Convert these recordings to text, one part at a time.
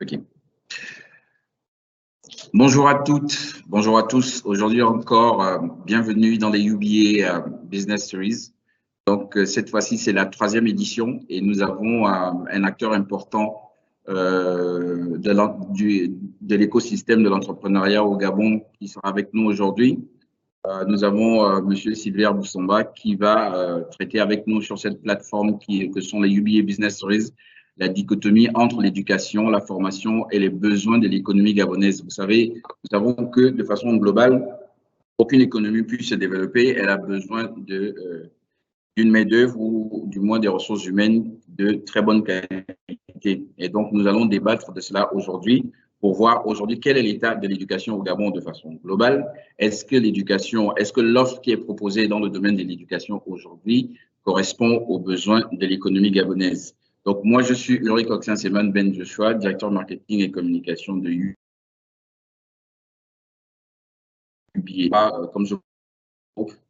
Ok. Bonjour à toutes, bonjour à tous. Aujourd'hui encore, bienvenue dans les UBA Business Series. Donc, cette fois-ci, c'est la 3e édition et nous avons un acteur important de l'écosystème de l'entrepreneuriat au Gabon qui sera avec nous aujourd'hui. Nous avons Monsieur Silver Boussamba qui va traiter avec nous sur cette plateforme que sont les UBA Business Series, la dichotomie entre l'éducation, la formation et les besoins de l'économie gabonaise. Vous savez, nous savons que de façon globale, aucune économie puisse se développer, elle a besoin d'une main-d'œuvre ou du moins des ressources humaines de très bonne qualité. Et donc, nous allons débattre de cela aujourd'hui pour voir aujourd'hui quel est l'état de l'éducation au Gabon de façon globale. Est-ce que l'offre qui est proposée dans le domaine de l'éducation aujourd'hui correspond aux besoins de l'économie gabonaise? Donc, moi, je suis Ulrich Oxin-Seman Ben Joshua, directeur marketing et communication de UBA. Comme je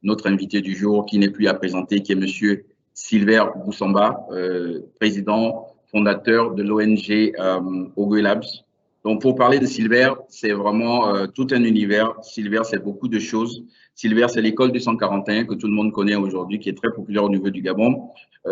notre invité du jour, qui n'est plus à présenter, qui est Monsieur Silver Boussamba, président fondateur de l'ONG Ogoe Labs. Donc, pour parler de Silver, c'est vraiment tout un univers. Silver, c'est beaucoup de choses. Silver, c'est l'école 241 que tout le monde connaît aujourd'hui, qui est très populaire au niveau du Gabon.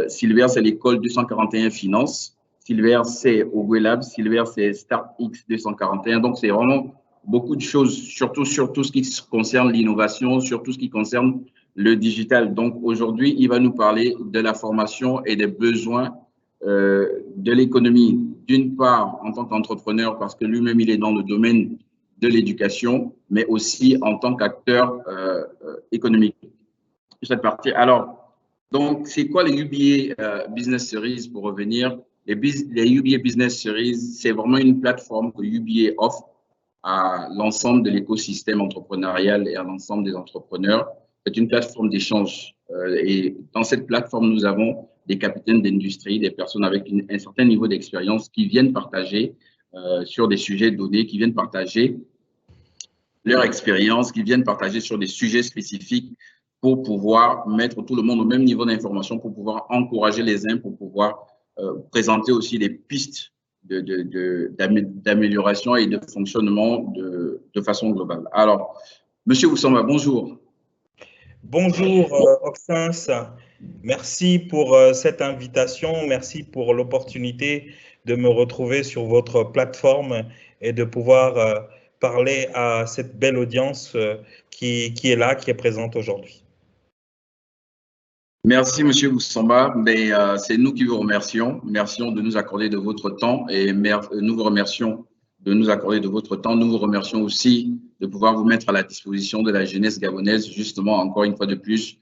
Silver, c'est l'école 241 Finance. Silver, c'est Ogoe Labs. Silver, c'est StartX 241. Donc, c'est vraiment beaucoup de choses, surtout sur tout ce qui concerne l'innovation, sur tout ce qui concerne le digital. Donc, aujourd'hui, il va nous parler de la formation et des besoins de l'économie, d'une part en tant qu'entrepreneur, parce que lui-même, il est dans le domaine de l'éducation, mais aussi en tant qu'acteur économique. Cette partie. Alors, donc, c'est quoi les UBA Business Series pour revenir? Les UBA Business Series, c'est vraiment une plateforme que UBA offre à l'ensemble de l'écosystème entrepreneurial et à l'ensemble des entrepreneurs. C'est une plateforme d'échange. Et dans cette plateforme, nous avons des capitaines d'industrie, des personnes avec un certain niveau d'expérience qui viennent partager sur des sujets donnés, qui viennent partager leur expérience, qui viennent partager sur des sujets spécifiques pour pouvoir mettre tout le monde au même niveau d'information, pour pouvoir encourager les uns, pour pouvoir présenter aussi des pistes d'amélioration et de fonctionnement de façon globale. Alors, Monsieur Oussamba, bonjour. Bonjour Oxens, merci pour cette invitation, merci pour l'opportunité de me retrouver sur votre plateforme et de pouvoir parler à cette belle audience qui est là, qui est présente aujourd'hui. Merci, Monsieur Oussamba. C'est nous qui vous remercions. Merci de nous accorder de votre temps et nous vous remercions de nous accorder de votre temps. Nous vous remercions aussi de pouvoir vous mettre à la disposition de la jeunesse gabonaise, justement, encore une fois de plus,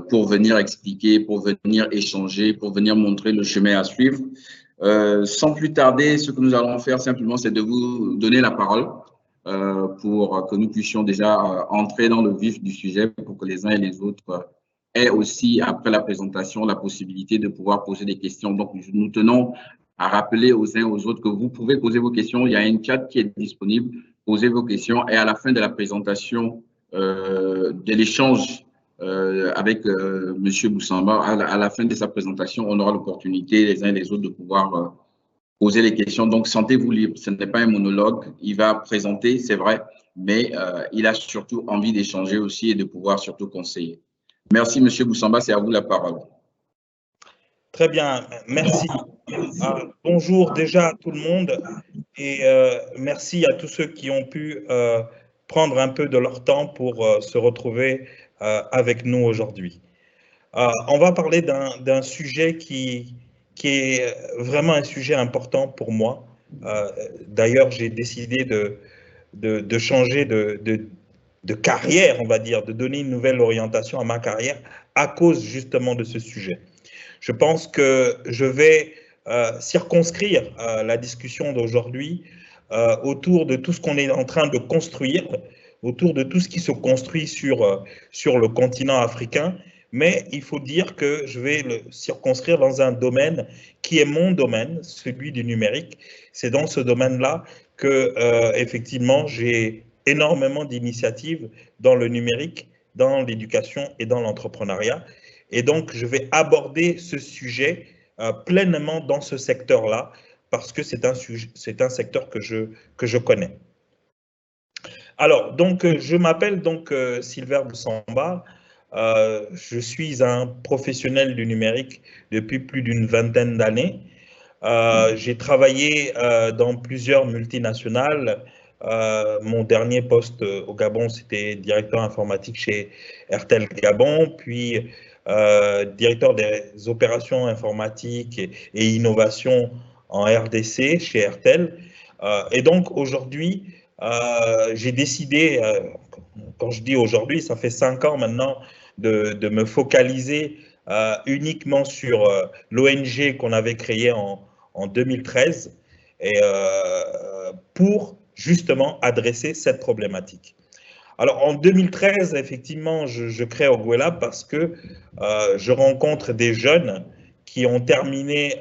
pour venir expliquer, pour venir échanger, pour venir montrer le chemin à suivre. Sans plus tarder, ce que nous allons faire simplement, c'est de vous donner la parole pour que nous puissions déjà entrer dans le vif du sujet, pour que les uns et les autres aient aussi, après la présentation, la possibilité de pouvoir poser des questions. Donc, nous tenons à rappeler aux uns et aux autres que vous pouvez poser vos questions. Il y a un chat qui est disponible. Posez vos questions et à la fin de la présentation, de l'échange avec Monsieur Boussamba, à la fin de sa présentation, on aura l'opportunité, les uns et les autres, de pouvoir poser les questions. Donc, sentez-vous libre. Ce n'est pas un monologue. Il va présenter, c'est vrai, mais il a surtout envie d'échanger aussi et de pouvoir surtout conseiller. Merci, Monsieur Boussamba, c'est à vous la parole. Très bien, merci. Bonjour déjà à tout le monde et merci à tous ceux qui ont pu prendre un peu de leur temps pour se retrouver avec nous aujourd'hui. On va parler d'un sujet qui est vraiment un sujet important pour moi. D'ailleurs, j'ai décidé de changer de carrière, on va dire, de donner une nouvelle orientation à ma carrière à cause justement de ce sujet. Je pense que je vais circonscrire la discussion d'aujourd'hui autour de tout ce qu'on est en train de construire, autour de tout ce qui se construit sur le continent africain, mais il faut dire que je vais le circonscrire dans un domaine qui est mon domaine, celui du numérique. C'est dans ce domaine-là que, effectivement, j'ai énormément d'initiatives dans le numérique, dans l'éducation et dans l'entrepreneuriat. Et donc, je vais aborder ce sujet pleinement dans ce secteur-là parce que c'est un secteur que je connais. Alors, donc, je m'appelle donc Silver Boussamba. Je suis un professionnel du numérique depuis plus d'une vingtaine d'années. J'ai travaillé dans plusieurs multinationales. Mon dernier poste au Gabon, c'était directeur informatique chez Airtel Gabon, puis directeur des opérations informatiques et innovation en RDC chez Airtel. Et donc aujourd'hui, j'ai décidé, quand je dis aujourd'hui, ça fait 5 ans maintenant, de me focaliser uniquement sur l'ONG qu'on avait créée en 2013 et pour justement adresser cette problématique. Alors en 2013, effectivement, je crée Ogwelab parce que je rencontre des jeunes qui ont terminé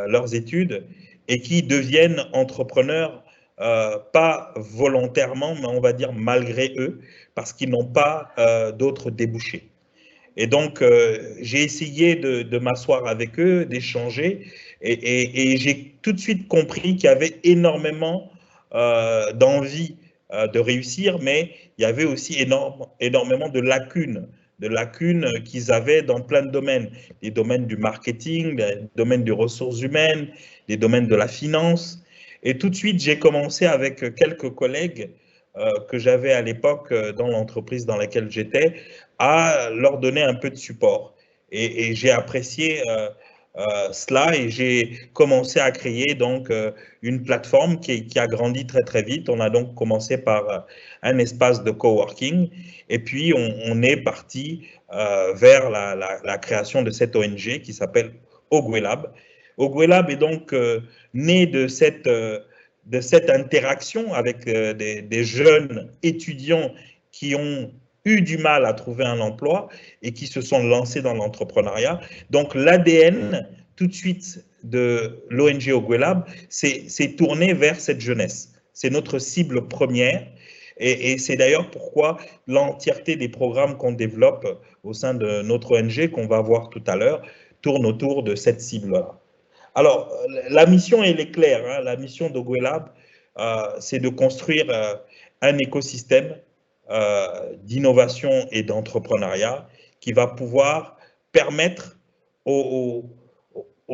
leurs études et qui deviennent entrepreneurs, pas volontairement, mais on va dire malgré eux, parce qu'ils n'ont pas d'autres débouchés. Et donc, j'ai essayé de m'asseoir avec eux, d'échanger, et j'ai tout de suite compris qu'il y avait énormément d'envie de réussir, mais il y avait aussi énormément de lacunes qu'ils avaient dans plein de domaines, les domaines du marketing, les domaines des ressources humaines, les domaines de la finance. Et tout de suite, j'ai commencé avec quelques collègues que j'avais à l'époque dans l'entreprise dans laquelle j'étais, à leur donner un peu de support. Et j'ai apprécié cela et j'ai commencé à créer donc une plateforme qui a grandi très très vite. On a donc commencé par un espace de coworking et puis on est parti vers la création de cette ONG qui s'appelle Ogwelab. Ogwelab est donc né de cette interaction avec des jeunes étudiants qui ont eu du mal à trouver un emploi et qui se sont lancés dans l'entrepreneuriat. Donc l'ADN tout de suite de l'ONG Ogwelab s'est tourné vers cette jeunesse. C'est notre cible première et c'est d'ailleurs pourquoi l'entièreté des programmes qu'on développe au sein de notre ONG, qu'on va voir tout à l'heure, tourne autour de cette cible-là. Alors, la mission, elle est claire. Hein. La mission d'Ogwelab, c'est de construire un écosystème d'innovation et d'entrepreneuriat qui va pouvoir permettre aux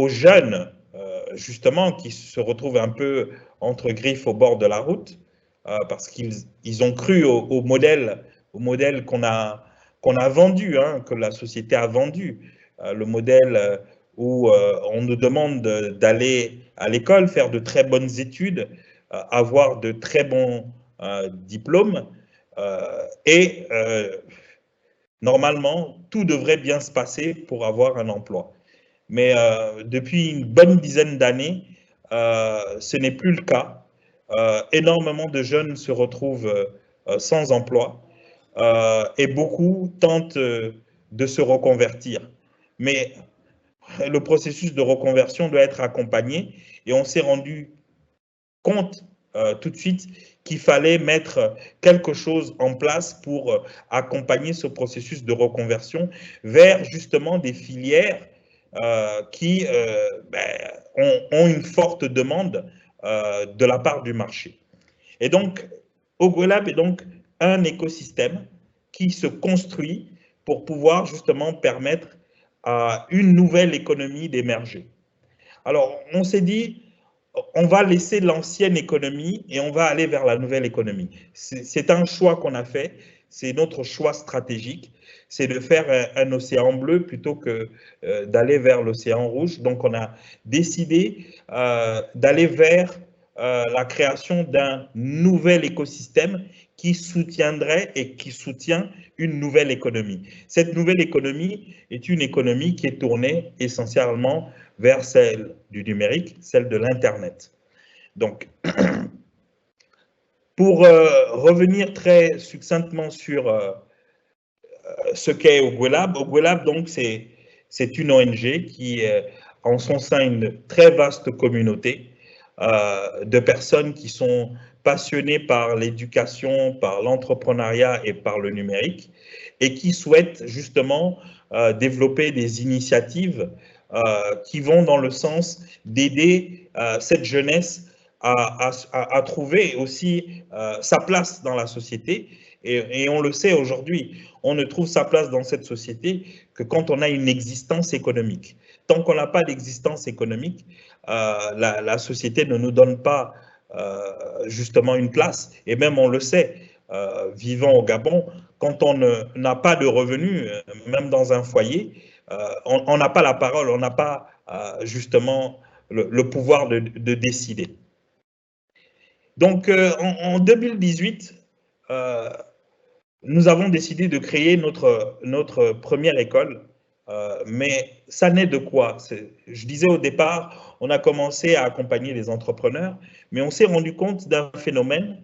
jeunes, justement, qui se retrouvent un peu entre griffes au bord de la route, parce qu'ils ont cru au modèle qu'on a vendu, hein, que la société a vendu, le modèle où on nous demande d'aller à l'école, faire de très bonnes études, avoir de très bons diplômes, et normalement, tout devrait bien se passer pour avoir un emploi. Mais depuis une bonne dizaine d'années, ce n'est plus le cas. Énormément de jeunes se retrouvent sans emploi et beaucoup tentent de se reconvertir. Mais le processus de reconversion doit être accompagné et on s'est rendu compte tout de suite qu'il fallait mettre quelque chose en place pour accompagner ce processus de reconversion vers justement des filières qui ont une forte demande de la part du marché. Et donc, Ogwelab est donc un écosystème qui se construit pour pouvoir justement permettre à une nouvelle économie d'émerger. Alors, on s'est dit, on va laisser l'ancienne économie et on va aller vers la nouvelle économie. C'est un choix qu'on a fait, c'est notre choix stratégique, c'est de faire un océan bleu plutôt que d'aller vers l'océan rouge. Donc, on a décidé d'aller vers la création d'un nouvel écosystème qui soutiendrait et qui soutient une nouvelle économie. Cette nouvelle économie est une économie qui est tournée essentiellement vers celle du numérique, celle de l'Internet. Donc, pour revenir très succinctement sur ce qu'est Ogwelab, Ogwelab, donc, c'est une ONG qui en son sein une très vaste communauté de personnes qui sont passionnées par l'éducation, par l'entrepreneuriat et par le numérique et qui souhaitent justement développer des initiatives qui vont dans le sens d'aider cette jeunesse à trouver aussi sa place dans la société. Et on le sait aujourd'hui, on ne trouve sa place dans cette société que quand on a une existence économique. Tant qu'on n'a pas d'existence économique, la société ne nous donne pas justement une place. Et même on le sait, vivant au Gabon, quand on n'a pas de revenus, même dans un foyer, on n'a pas la parole, on n'a pas justement le pouvoir de décider. Donc en 2018, nous avons décidé de créer notre première école, mais ça naît de quoi? Je disais au départ, on a commencé à accompagner les entrepreneurs, mais on s'est rendu compte d'un phénomène,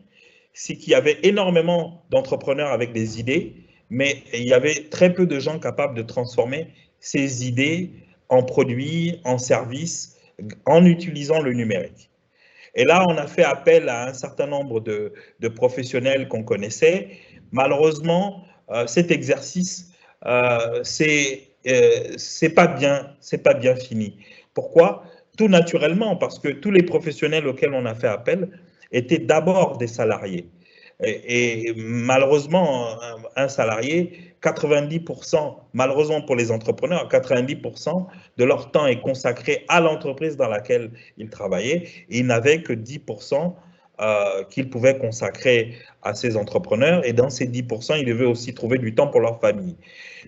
c'est qu'il y avait énormément d'entrepreneurs avec des idées, mais il y avait très peu de gens capables de transformer ces idées en produits, en services, en utilisant le numérique. Et là, on a fait appel à un certain nombre de professionnels qu'on connaissait. Malheureusement, cet exercice, c'est pas bien fini. Pourquoi? Tout naturellement, parce que tous les professionnels auxquels on a fait appel étaient d'abord des salariés. Et malheureusement, un salarié, 90%, malheureusement pour les entrepreneurs, 90% de leur temps est consacré à l'entreprise dans laquelle ils travaillaient et ils n'avaient que 10% qu'ils pouvaient consacrer à ces entrepreneurs. Et dans ces 10%, ils devaient aussi trouver du temps pour leur famille.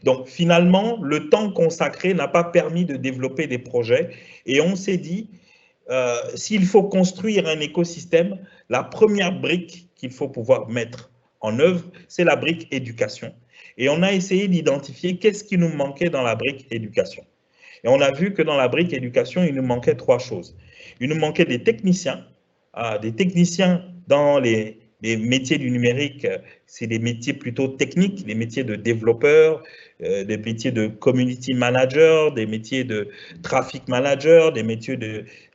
Donc finalement, le temps consacré n'a pas permis de développer des projets et on s'est dit, s'il faut construire un écosystème, la première brique qu'il faut pouvoir mettre en œuvre, c'est la brique éducation. Et on a essayé d'identifier qu'est-ce qui nous manquait dans la brique éducation. Et on a vu que dans la brique éducation, il nous manquait trois choses. Il nous manquait des techniciens dans les métiers du numérique, c'est des métiers plutôt techniques, des métiers de développeurs, des métiers de community manager, des métiers de traffic manager, des métiers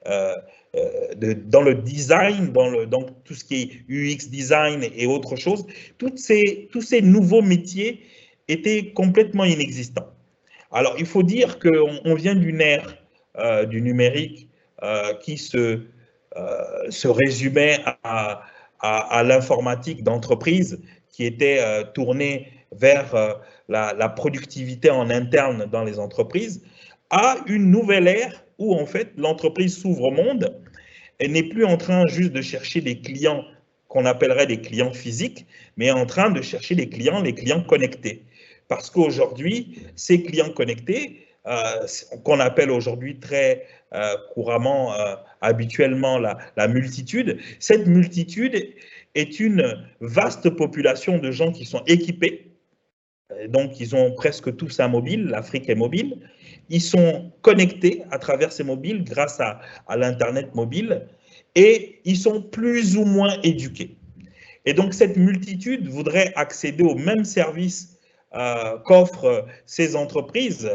dans le design, dans tout ce qui est UX design et autre chose. Tous ces nouveaux métiers étaient complètement inexistants. Alors, il faut dire qu'on vient d'une ère du numérique qui se résumait à l'informatique d'entreprise, qui était tournée vers la productivité en interne dans les entreprises, à une nouvelle ère où, en fait, l'entreprise s'ouvre au monde et n'est plus en train juste de chercher des clients qu'on appellerait des clients physiques, mais en train de chercher les clients connectés. Parce qu'aujourd'hui, ces clients connectés, qu'on appelle aujourd'hui très couramment, habituellement, la multitude, cette multitude est une vaste population de gens qui sont équipés, donc ils ont presque tous un mobile, l'Afrique est mobile, ils sont connectés à travers ces mobiles grâce à l'Internet mobile, et ils sont plus ou moins éduqués. Et donc cette multitude voudrait accéder aux mêmes services qu'offrent ces entreprises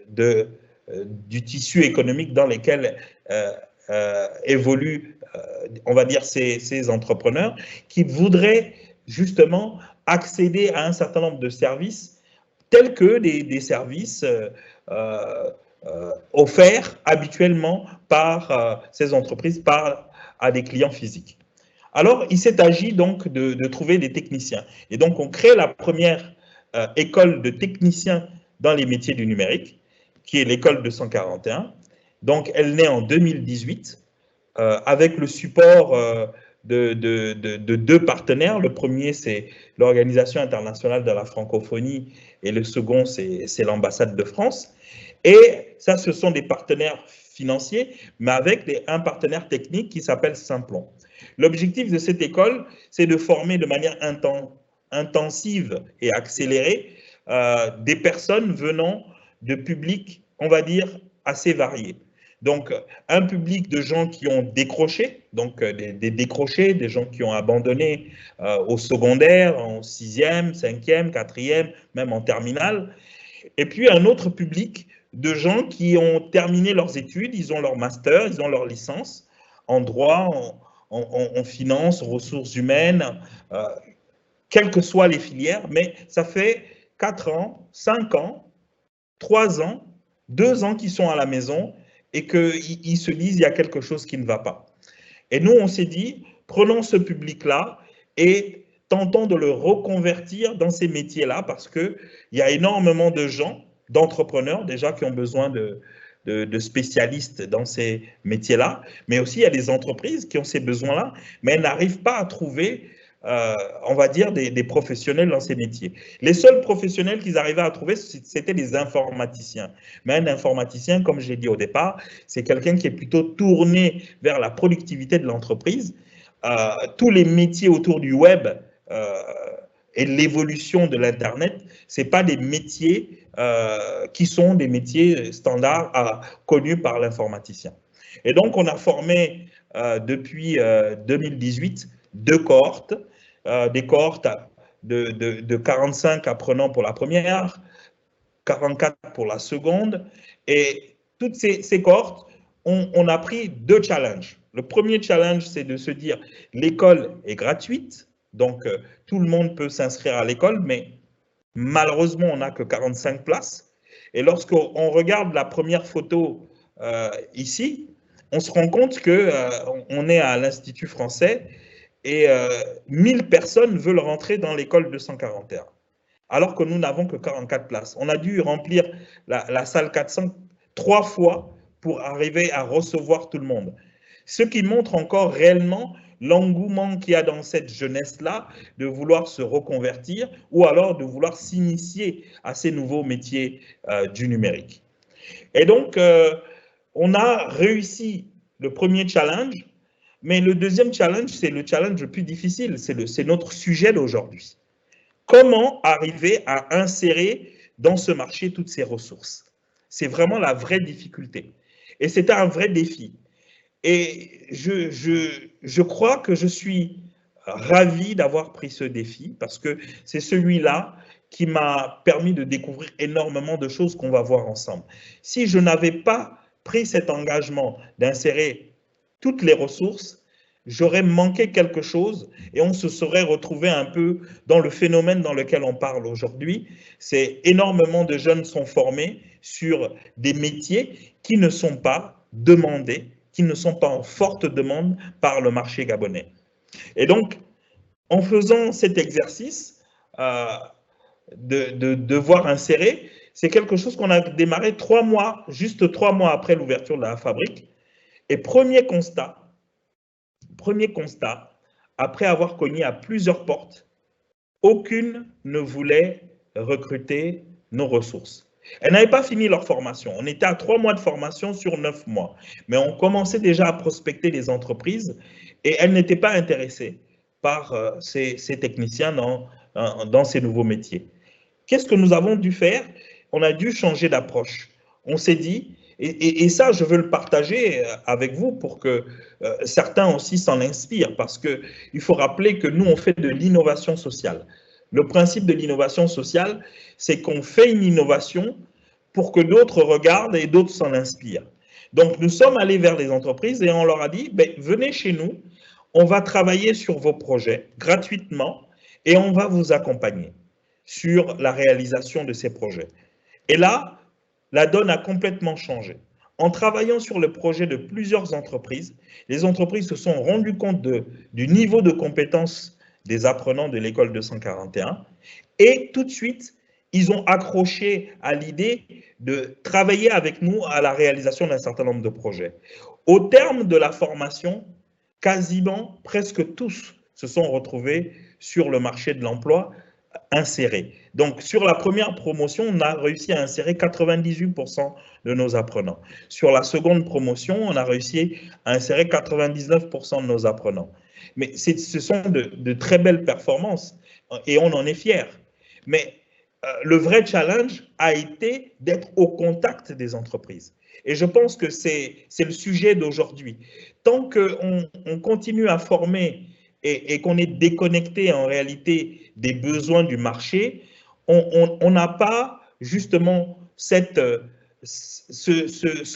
du tissu économique dans lesquels évoluent, on va dire, ces entrepreneurs, qui voudraient justement accéder à un certain nombre de services tels que des services offerts habituellement par ces entreprises à des clients physiques. Alors, il s'est agi donc de trouver des techniciens. Et donc, on crée la première école de techniciens dans les métiers du numérique, qui est l'école 241. Donc, elle naît en 2018 avec le support de deux partenaires. Le premier, c'est l'Organisation internationale de la francophonie et le second, c'est l'ambassade de France. Et ça, ce sont des partenaires financiers, mais avec un partenaire technique qui s'appelle Simplon. L'objectif de cette école, c'est de former de manière intensive et accélérée des personnes venant de publics, on va dire, assez variés. Donc, un public de gens qui ont décroché, donc des décrochés, des gens qui ont abandonné au secondaire, en 6e, 5e, 4e, même en terminale. Et puis, un autre public de gens qui ont terminé leurs études, ils ont leur master, ils ont leur licence en droit, en finance, ressources humaines, quelles que soient les filières, mais ça fait 4 ans, 5 ans, 3 ans 2 ans qu'ils sont à la maison et qu'ils se disent il y a quelque chose qui ne va pas. Et nous, on s'est dit, prenons ce public-là et tentons de le reconvertir dans ces métiers-là parce qu'il y a énormément de gens, d'entrepreneurs déjà qui ont besoin de spécialistes dans ces métiers-là, mais aussi il y a des entreprises qui ont ces besoins-là, mais elles n'arrivent pas à trouver, on va dire, des professionnels dans ces métiers. Les seuls professionnels qu'ils arrivaient à trouver, c'était des informaticiens. Mais un informaticien, comme j'ai dit au départ, c'est quelqu'un qui est plutôt tourné vers la productivité de l'entreprise. Tous les métiers autour du web et l'évolution de l'Internet, ce n'est pas des métiers qui sont des métiers standards connus par l'informaticien. Et donc, on a formé depuis 2018 2 cohortes, des cohortes de 45 apprenants pour la première, 44 pour la seconde, et toutes ces cohortes, on a pris 2 challenges. Le premier challenge, c'est de se dire l'école est gratuite, donc tout le monde peut s'inscrire à l'école, mais malheureusement, on n'a que 45 places. Et lorsqu'on regarde la première photo ici, on se rend compte qu'on est à l'Institut français et 1000 personnes veulent rentrer dans l'école 241, alors que nous n'avons que 44 places. On a dû remplir la salle 400 3 fois pour arriver à recevoir tout le monde. Ce qui montre encore réellement l'engouement qu'il y a dans cette jeunesse-là de vouloir se reconvertir ou alors de vouloir s'initier à ces nouveaux métiers du numérique. Et donc, on a réussi le premier challenge, mais le deuxième challenge, c'est le challenge le plus difficile, c'est notre sujet d'aujourd'hui. Comment arriver à insérer dans ce marché toutes ces ressources? C'est vraiment la vraie difficulté. Et c'était un vrai défi. Et je crois que je suis ravi d'avoir pris ce défi parce que c'est celui-là qui m'a permis de découvrir énormément de choses qu'on va voir ensemble. Si je n'avais pas pris cet engagement d'insérer toutes les ressources, j'aurais manqué quelque chose et on se serait retrouvé un peu dans le phénomène dans lequel on parle aujourd'hui. C'est énormément de jeunes sont formés sur des métiers qui ne sont pas demandés, qui ne sont pas en forte demande par le marché gabonais. Et donc, en faisant cet exercice de devoir insérer, c'est quelque chose qu'on a démarré juste 3 mois après l'ouverture de la fabrique. Et premier constat, après avoir cogné à plusieurs portes, aucune ne voulait recruter nos ressources. Elles n'avaient pas fini leur formation. On était à 3 mois de formation sur 9 mois. Mais on commençait déjà à prospecter les entreprises et elles n'étaient pas intéressées par ces techniciens dans ces nouveaux métiers. Qu'est-ce que nous avons dû faire? On a dû changer d'approche. On s'est dit, et ça, je veux le partager avec vous pour que certains aussi s'en inspirent, parce qu'il faut rappeler que nous, on fait de l'innovation sociale. Le principe de l'innovation sociale, c'est qu'on fait une innovation pour que d'autres regardent et d'autres s'en inspirent. Donc, nous sommes allés vers les entreprises et on leur a dit, ben, venez chez nous, on va travailler sur vos projets gratuitement et on va vous accompagner sur la réalisation de ces projets. Et là, la donne a complètement changé. En travaillant sur le projet de plusieurs entreprises, les entreprises se sont rendues compte du niveau de compétences des apprenants de l'école 241 et tout de suite, ils ont accroché à l'idée de travailler avec nous à la réalisation d'un certain nombre de projets. Au terme de la formation, quasiment presque tous se sont retrouvés sur le marché de l'emploi insérés. Donc, sur la première promotion, on a réussi à insérer 98% de nos apprenants. Sur la seconde promotion, on a réussi à insérer 99% de nos apprenants. Mais ce sont de très belles performances et on en est fiers. Mais le vrai challenge a été d'être au contact des entreprises. Et je pense que c'est le sujet d'aujourd'hui. Tant qu'on continue à former et qu'on est déconnecté en réalité des besoins du marché, on n'a pas justement ce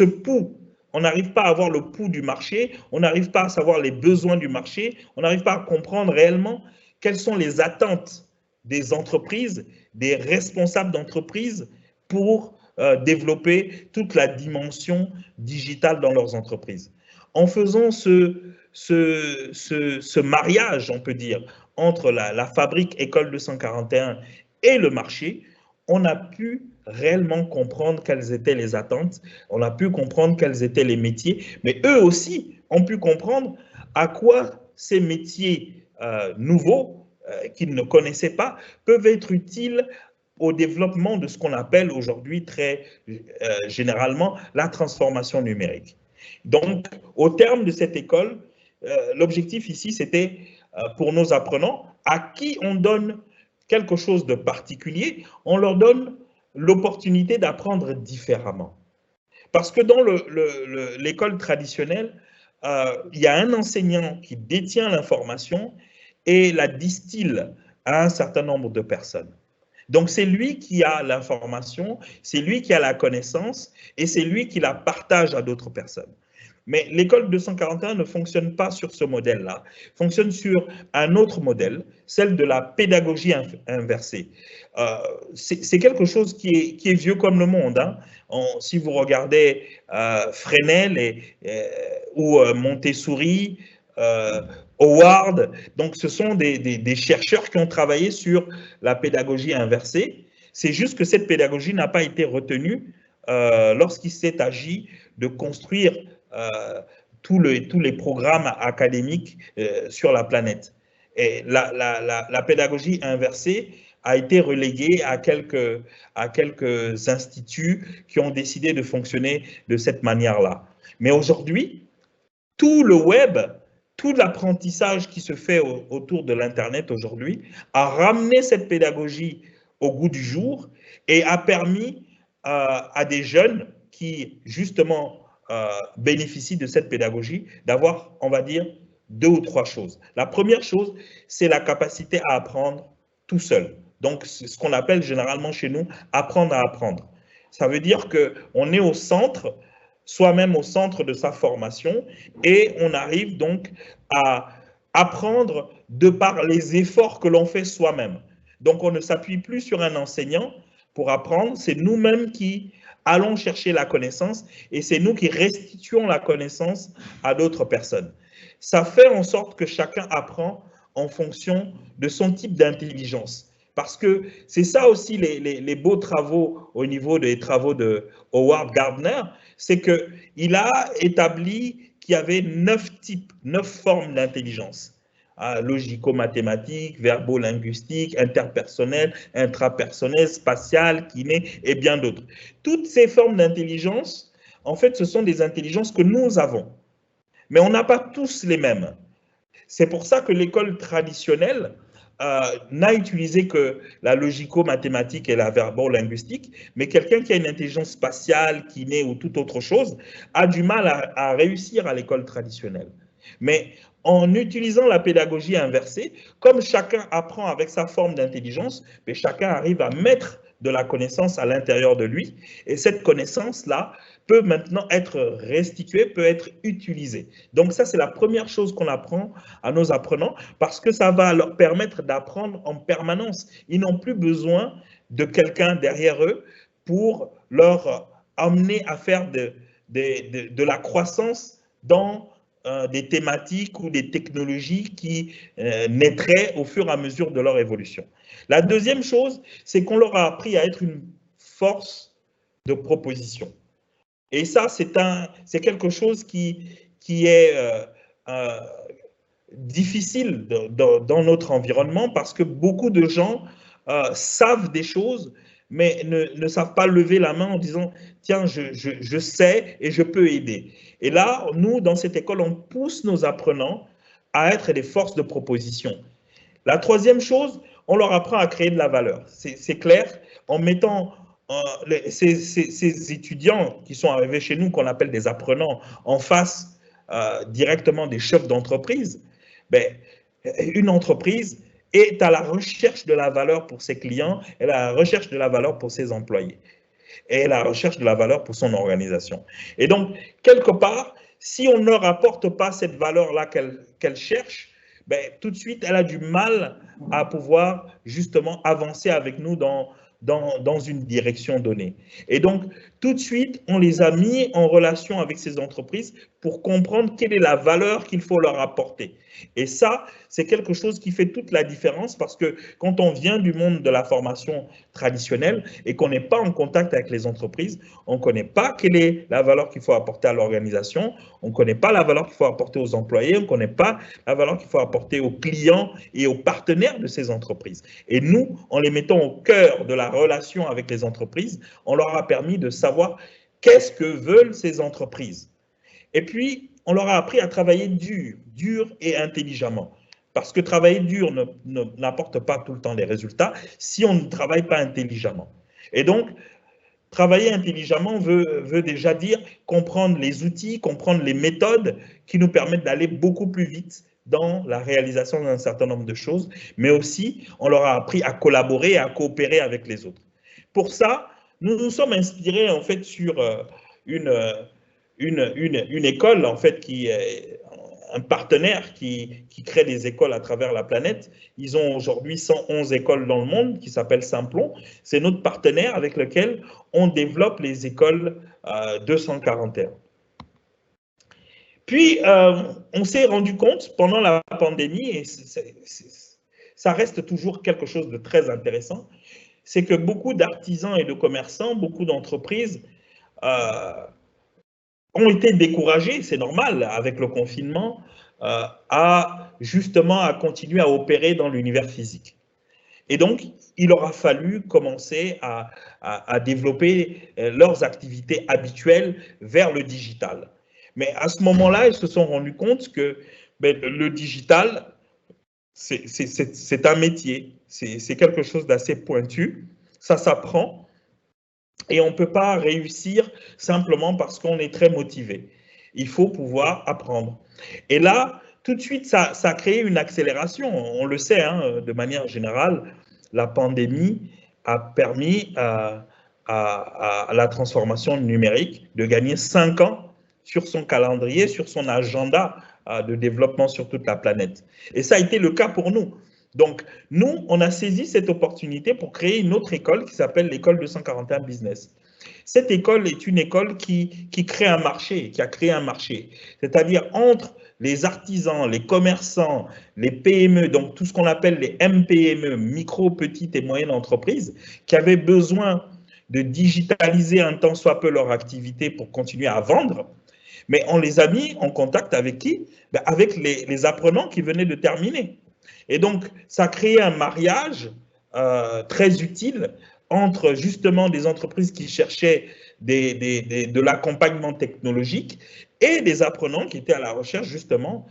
pouls. On n'arrive pas à avoir le pouls du marché, on n'arrive pas à savoir les besoins du marché, on n'arrive pas à comprendre réellement quelles sont les attentes des entreprises, des responsables d'entreprise pour développer toute la dimension digitale dans leurs entreprises. En faisant ce mariage, on peut dire, entre la fabrique École 241 et le marché, on a pu réellement comprendre quelles étaient les attentes, on a pu comprendre quels étaient les métiers, mais eux aussi ont pu comprendre à quoi ces métiers nouveaux qu'ils ne connaissaient pas peuvent être utiles au développement de ce qu'on appelle aujourd'hui très généralement la transformation numérique. Donc, au terme de cette école, l'objectif ici, c'était pour nos apprenants, à qui on donne quelque chose de particulier, on leur donne l'opportunité d'apprendre différemment. Parce que dans l'école traditionnelle, il y a un enseignant qui détient l'information et la distille à un certain nombre de personnes. Donc, c'est lui qui a l'information, c'est lui qui a la connaissance et c'est lui qui la partage à d'autres personnes. Mais l'école 241 ne fonctionne pas sur ce modèle-là, fonctionne sur un autre modèle, celle de la pédagogie inversée. C'est quelque chose qui est vieux comme le monde. Hein. Si vous regardez Fresnel ou Montessori, Howard, donc ce sont des chercheurs qui ont travaillé sur la pédagogie inversée. C'est juste que cette pédagogie n'a pas été retenue lorsqu'il s'est agi de construire tous les programmes académiques sur la planète. Et la pédagogie inversée a été reléguée à quelques instituts qui ont décidé de fonctionner de cette manière-là. Mais aujourd'hui, tout le web, tout l'apprentissage qui se fait autour de l'Internet aujourd'hui a ramené cette pédagogie au goût du jour et a permis à des jeunes qui, justement, bénéficient de cette pédagogie d'avoir, on va dire, 2 ou 3 choses. La première chose, c'est la capacité à apprendre tout seul. Donc, c'est ce qu'on appelle généralement chez nous apprendre à apprendre. Ça veut dire qu'on est au centre, soi-même au centre de sa formation, et on arrive donc à apprendre de par les efforts que l'on fait soi-même. Donc, on ne s'appuie plus sur un enseignant pour apprendre, c'est nous-mêmes qui allons chercher la connaissance et c'est nous qui restituons la connaissance à d'autres personnes. Ça fait en sorte que chacun apprend en fonction de son type d'intelligence. Parce que c'est ça aussi les beaux travaux au niveau des travaux de Howard Gardner, c'est qu'il a établi qu'il y avait 9 types, 9 formes d'intelligence. Logico-mathématique, verbo-linguistique, interpersonnel, intrapersonnel, spatial, kiné et bien d'autres. Toutes ces formes d'intelligence, en fait, ce sont des intelligences que nous avons. Mais on n'a pas tous les mêmes. C'est pour ça que l'école traditionnelle n'a utilisé que la logico-mathématique et la verbo-linguistique, mais quelqu'un qui a une intelligence spatiale, kiné ou toute autre chose, a du mal à réussir à l'école traditionnelle. Mais en utilisant la pédagogie inversée, comme chacun apprend avec sa forme d'intelligence, chacun arrive à mettre de la connaissance à l'intérieur de lui, et cette connaissance-là peut maintenant être restituée, peut être utilisée. Donc ça, c'est la première chose qu'on apprend à nos apprenants, parce que ça va leur permettre d'apprendre en permanence. Ils n'ont plus besoin de quelqu'un derrière eux pour leur amener à faire de la croissance dans des thématiques ou des technologies qui naîtraient au fur et à mesure de leur évolution. La deuxième chose, c'est qu'on leur a appris à être une force de proposition. Et ça, c'est quelque chose qui est difficile dans notre environnement parce que beaucoup de gens savent des choses, mais ne savent pas lever la main en disant « Tiens, je sais et je peux aider ». Et là, nous, dans cette école, on pousse nos apprenants à être des forces de proposition. La troisième chose, on leur apprend à créer de la valeur. C'est clair, en mettant ces étudiants qui sont arrivés chez nous, qu'on appelle des apprenants, en face directement des chefs d'entreprise, une entreprise est à la recherche de la valeur pour ses clients, elle est à la recherche de la valeur pour ses employés, et elle est à la recherche de la valeur pour son organisation. Et donc, quelque part, si on ne leur apporte pas cette valeur-là qu'elle cherche, tout de suite, elle a du mal à pouvoir justement avancer avec nous dans dans une direction donnée. Et donc, tout de suite, on les a mis en relation avec ces entreprises pour comprendre quelle est la valeur qu'il faut leur apporter. Et ça, c'est quelque chose qui fait toute la différence parce que quand on vient du monde de la formation traditionnelle et qu'on n'est pas en contact avec les entreprises, on ne connaît pas quelle est la valeur qu'il faut apporter à l'organisation, on ne connaît pas la valeur qu'il faut apporter aux employés, on ne connaît pas la valeur qu'il faut apporter aux clients et aux partenaires de ces entreprises. Et nous, en les mettant au cœur de la relation avec les entreprises, on leur a permis de savoir qu'est-ce que veulent ces entreprises. Et puis, on leur a appris à travailler dur et intelligemment. Parce que travailler dur n'apporte pas tout le temps les résultats si on ne travaille pas intelligemment. Et donc, travailler intelligemment veut déjà dire comprendre les outils, comprendre les méthodes qui nous permettent d'aller beaucoup plus vite dans la réalisation d'un certain nombre de choses, mais aussi, on leur a appris à collaborer et à coopérer avec les autres. Pour ça, nous nous sommes inspirés en fait sur une école en fait qui est un partenaire qui crée des écoles à travers la planète. Ils ont aujourd'hui 111 écoles dans le monde qui s'appellent Simplon. C'est notre partenaire avec lequel on développe les écoles 241. Puis, on s'est rendu compte pendant la pandémie, et ça reste toujours quelque chose de très intéressant, c'est que beaucoup d'artisans et de commerçants, beaucoup d'entreprises ont été découragés, c'est normal, avec le confinement, à continuer à opérer dans l'univers physique. Et donc, il aura fallu commencer à développer leurs activités habituelles vers le digital. Mais à ce moment-là, ils se sont rendus compte que le digital, c'est un métier, c'est quelque chose d'assez pointu, ça s'apprend, et on ne peut pas réussir simplement parce qu'on est très motivé. Il faut pouvoir apprendre. Et là, tout de suite, ça a créé une accélération. On le sait, hein, de manière générale, la pandémie a permis à la transformation numérique de gagner 5 ans sur son calendrier, sur son agenda de développement sur toute la planète. Et ça a été le cas pour nous. Donc, nous, on a saisi cette opportunité pour créer une autre école qui s'appelle l'école 241 Business. Cette école est une école qui crée un marché, qui a créé un marché. C'est-à-dire entre les artisans, les commerçants, les PME, donc tout ce qu'on appelle les MPME, micro, petites et moyennes entreprises, qui avaient besoin de digitaliser un tant soit peu leur activité pour continuer à vendre, mais on les a mis en contact avec qui? Avec les apprenants qui venaient de terminer. Et donc, ça a créé un mariage très utile entre justement des entreprises qui cherchaient de l'accompagnement technologique et des apprenants qui étaient à la recherche justement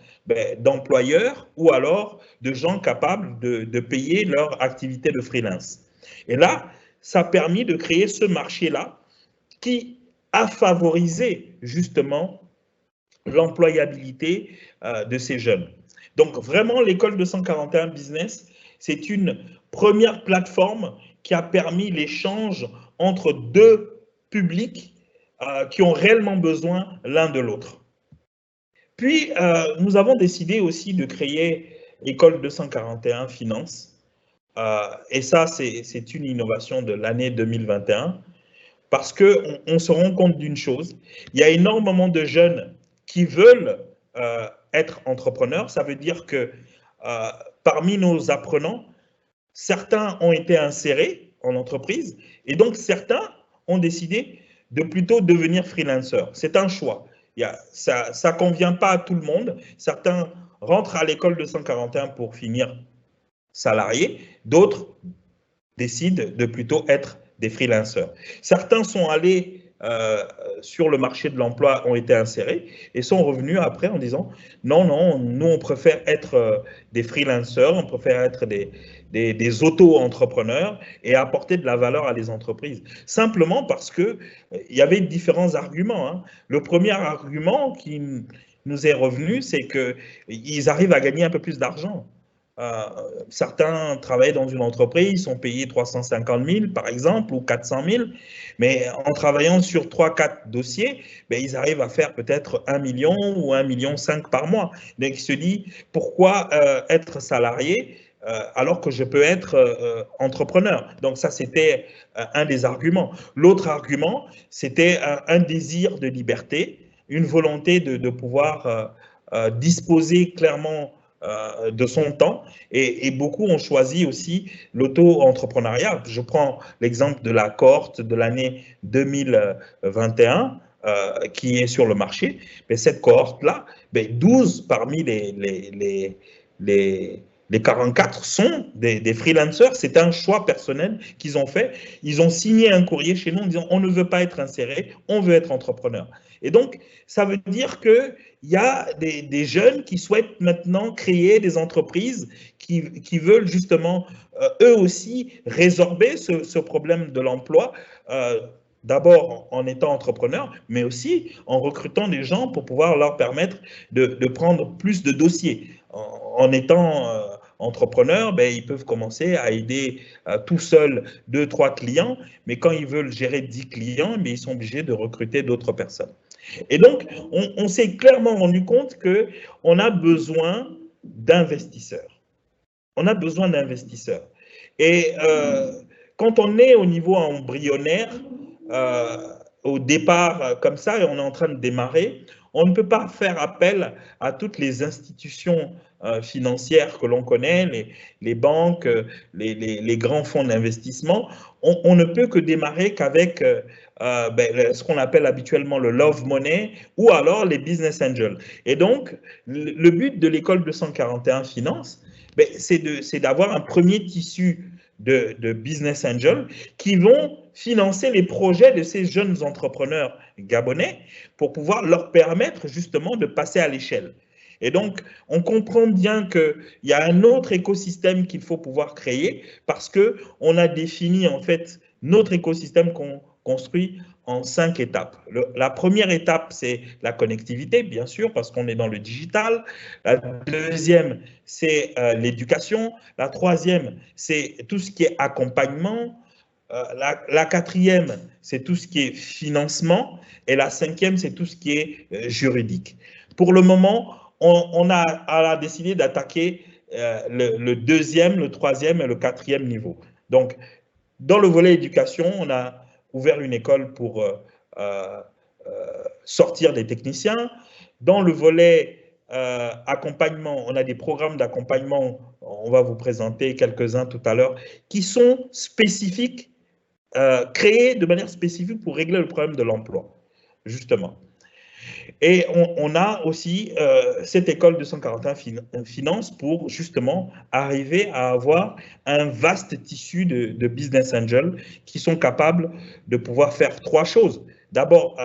d'employeurs ou alors de gens capables de payer leur activité de freelance. Et là, ça a permis de créer ce marché-là qui a favorisé justement l'employabilité de ces jeunes. Donc vraiment, l'école 241 Business, c'est une première plateforme qui a permis l'échange entre deux publics qui ont réellement besoin l'un de l'autre. Puis, nous avons décidé aussi de créer l'école 241 Finance. Et ça, c'est une innovation de l'année 2021 parce qu'on se rend compte d'une chose, il y a énormément de jeunes qui veulent être entrepreneurs. Ça veut dire que parmi nos apprenants, certains ont été insérés en entreprise et donc certains ont décidé de plutôt devenir freelancers. C'est un choix. Ça ne convient pas à tout le monde. Certains rentrent à l'école 241 pour finir salariés, d'autres décident de plutôt être des freelancers. Certains sont allés sur le marché de l'emploi, ont été insérés et sont revenus après en disant non, nous on préfère être des freelancers, on préfère être des auto-entrepreneurs et apporter de la valeur à les entreprises. Simplement parce qu'il y avait différents arguments. Hein. Le premier argument qui nous est revenu, c'est qu'ils arrivent à gagner un peu plus d'argent. Certains travaillent dans une entreprise, sont payés 350 000 par exemple ou 400 000, mais en travaillant sur 3-4 dossiers, ils arrivent à faire peut-être 1 million ou 1,5 million par mois. Donc il se dit pourquoi être salarié alors que je peux être entrepreneur. Donc ça, c'était un des arguments. L'autre argument, c'était un désir de liberté, une volonté de pouvoir disposer clairement de son temps, et beaucoup ont choisi aussi l'auto-entrepreneuriat. Je prends l'exemple de la cohorte de l'année 2021 qui est sur le marché. Mais cette cohorte-là, 12 parmi les 44 sont des freelancers. C'est un choix personnel qu'ils ont fait. Ils ont signé un courrier chez nous en disant on ne veut pas être inséré, on veut être entrepreneur. Et donc, ça veut dire qu'il y a des jeunes qui souhaitent maintenant créer des entreprises qui veulent justement, eux aussi, résorber ce problème de l'emploi. D'abord en étant entrepreneur, mais aussi en recrutant des gens pour pouvoir leur permettre de prendre plus de dossiers. En étant entrepreneur, ils peuvent commencer à aider tout seuls 2-3 clients, mais quand ils veulent gérer 10 clients, ils sont obligés de recruter d'autres personnes. Et donc, on s'est clairement rendu compte qu'on a besoin d'investisseurs. On a besoin d'investisseurs. Et quand on est au niveau embryonnaire, au départ comme ça, et on est en train de démarrer, on ne peut pas faire appel à toutes les institutions financières que l'on connaît, les banques, les grands fonds d'investissement. On ne peut que démarrer qu'avec ce qu'on appelle habituellement le love money ou alors les business angels. Et donc, le but de l'école 241 Finance, c'est d'avoir un premier tissu de business angels qui vont financer les projets de ces jeunes entrepreneurs gabonais pour pouvoir leur permettre justement de passer à l'échelle. Et donc, on comprend bien qu'il y a un autre écosystème qu'il faut pouvoir créer parce qu'on a défini en fait notre écosystème qu'on construit en 5 étapes. La première étape, c'est la connectivité, bien sûr, parce qu'on est dans le digital. La deuxième, c'est l'éducation. La troisième, c'est tout ce qui est accompagnement. La quatrième, c'est tout ce qui est financement. Et la cinquième, c'est tout ce qui est juridique. Pour le moment, on a décidé d'attaquer le deuxième, le troisième et le quatrième niveau. Donc, dans le volet éducation, on a ouvert une école pour sortir des techniciens. Dans le volet accompagnement, on a des programmes d'accompagnement, on va vous présenter quelques-uns tout à l'heure, qui sont spécifiques, créés de manière spécifique pour régler le problème de l'emploi, justement. Et on a aussi cette école 241 Finance pour justement arriver à avoir un vaste tissu de business angels qui sont capables de pouvoir faire 3 choses. D'abord,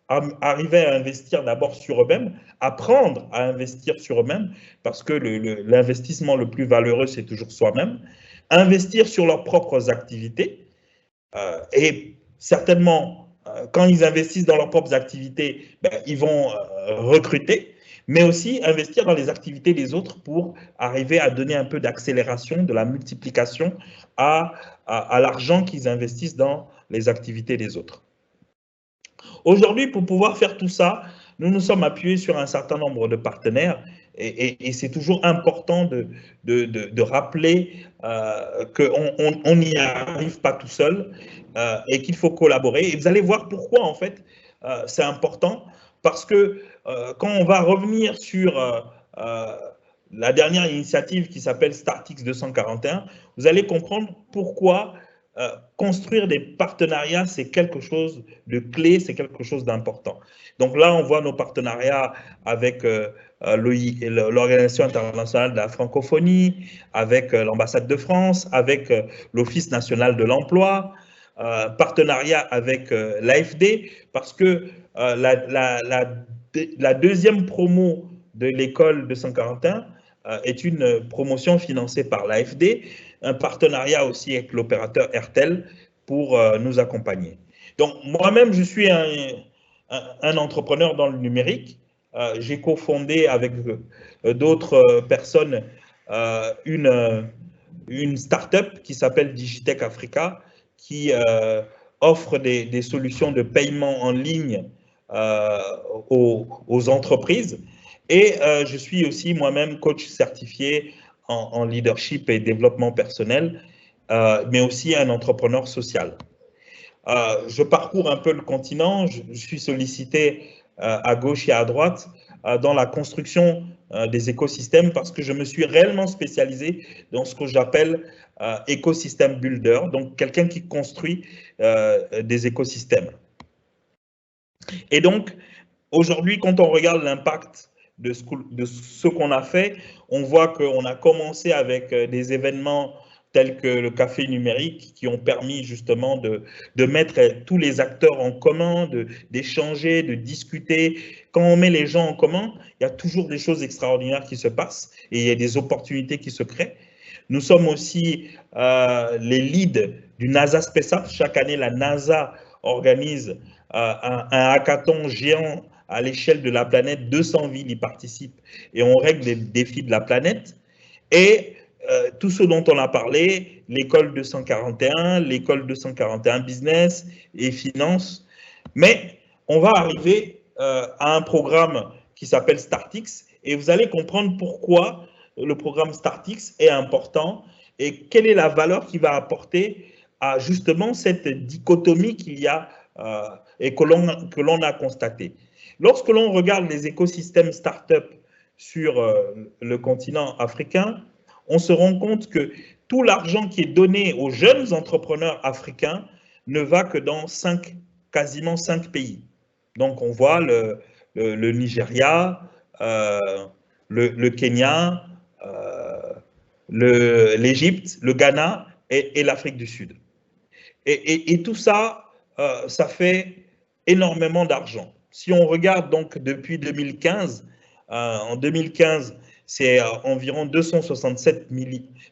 arriver à investir d'abord sur eux-mêmes, apprendre à investir sur eux-mêmes, parce que l'investissement le plus valeureux, c'est toujours soi-même, investir sur leurs propres activités, et certainement, quand ils investissent dans leurs propres activités, ils vont recruter, mais aussi investir dans les activités des autres pour arriver à donner un peu d'accélération, de la multiplication à l'argent qu'ils investissent dans les activités des autres. Aujourd'hui, pour pouvoir faire tout ça, nous nous sommes appuyés sur un certain nombre de partenaires et c'est toujours important de rappeler qu'on n'y arrive pas tout seul et qu'il faut collaborer. Et vous allez voir pourquoi, en fait, c'est important, parce que quand on va revenir sur la dernière initiative qui s'appelle StartX 241, vous allez comprendre pourquoi construire des partenariats, c'est quelque chose de clé, c'est quelque chose d'important. Donc là, on voit nos partenariats avec l'Organisation internationale de la francophonie, avec l'ambassade de France, avec l'Office national de l'emploi, partenariat avec l'AFD, parce que la deuxième promo de l'école 241 est une promotion financée par l'AFD, un partenariat aussi avec l'opérateur Airtel pour nous accompagner. Donc, moi-même, je suis un entrepreneur dans le numérique. J'ai cofondé avec d'autres personnes une start-up qui s'appelle Digitech Africa, qui offre des solutions de paiement en ligne aux entreprises. Et je suis aussi moi-même coach certifié en leadership et développement personnel, mais aussi un entrepreneur social. Je parcours un peu le continent, je suis sollicité à gauche et à droite dans la construction des écosystèmes parce que je me suis réellement spécialisé dans ce que j'appelle écosystème builder, donc quelqu'un qui construit des écosystèmes. Et donc, aujourd'hui, quand on regarde l'impact de ce qu'on a fait, on voit qu'on a commencé avec des événements tels que le café numérique qui ont permis justement de mettre tous les acteurs en commun, d'échanger, de discuter. Quand on met les gens en commun, il y a toujours des choses extraordinaires qui se passent et il y a des opportunités qui se créent. Nous sommes aussi les leads du NASA Space App. Chaque année, la NASA organise un hackathon géant à l'échelle de la planète. 200 villes y participent et on règle les défis de la planète. Et tout ce dont on a parlé, l'école 241, l'école 241 business et finance. Mais on va arriver à un programme qui s'appelle StartX et vous allez comprendre pourquoi le programme StartX est important et quelle est la valeur qu'il va apporter à justement cette dichotomie qu'il y a et que l'on a constaté. Lorsque l'on regarde les écosystèmes start-up sur le continent africain, on se rend compte que tout l'argent qui est donné aux jeunes entrepreneurs africains ne va que dans quasiment 5 pays. Donc, on voit le Nigeria, le Kenya, l'Égypte, le Ghana et l'Afrique du Sud. Et tout ça, ça fait énormément d'argent. Si on regarde donc depuis 2015, en 2015, c'est environ 277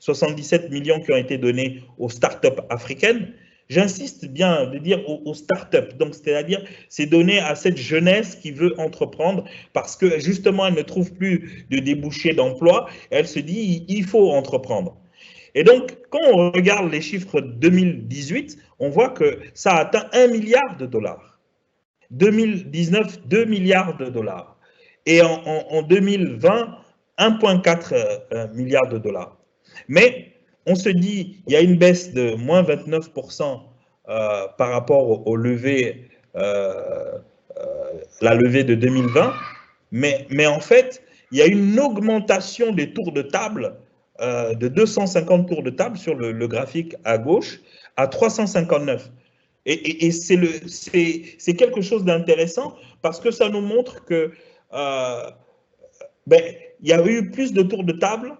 77 millions qui ont été donnés aux startups africaines. J'insiste bien de dire aux startups, donc c'est-à-dire c'est donné à cette jeunesse qui veut entreprendre parce que justement elle ne trouve plus de débouchés d'emploi, elle se dit il faut entreprendre. Et donc, quand on regarde les chiffres 2018, on voit que ça a atteint 1 milliard de dollars. 2019, 2 milliards de dollars. Et en 2020, 1,4 milliard de dollars. Mais on se dit, il y a une baisse de moins 29% par rapport au levé, la levée de 2020. Mais en fait, il y a une augmentation des tours de table de 250 tours de table sur le graphique à gauche à 359. Et c'est quelque chose d'intéressant parce que ça nous montre que il y a eu plus de tours de table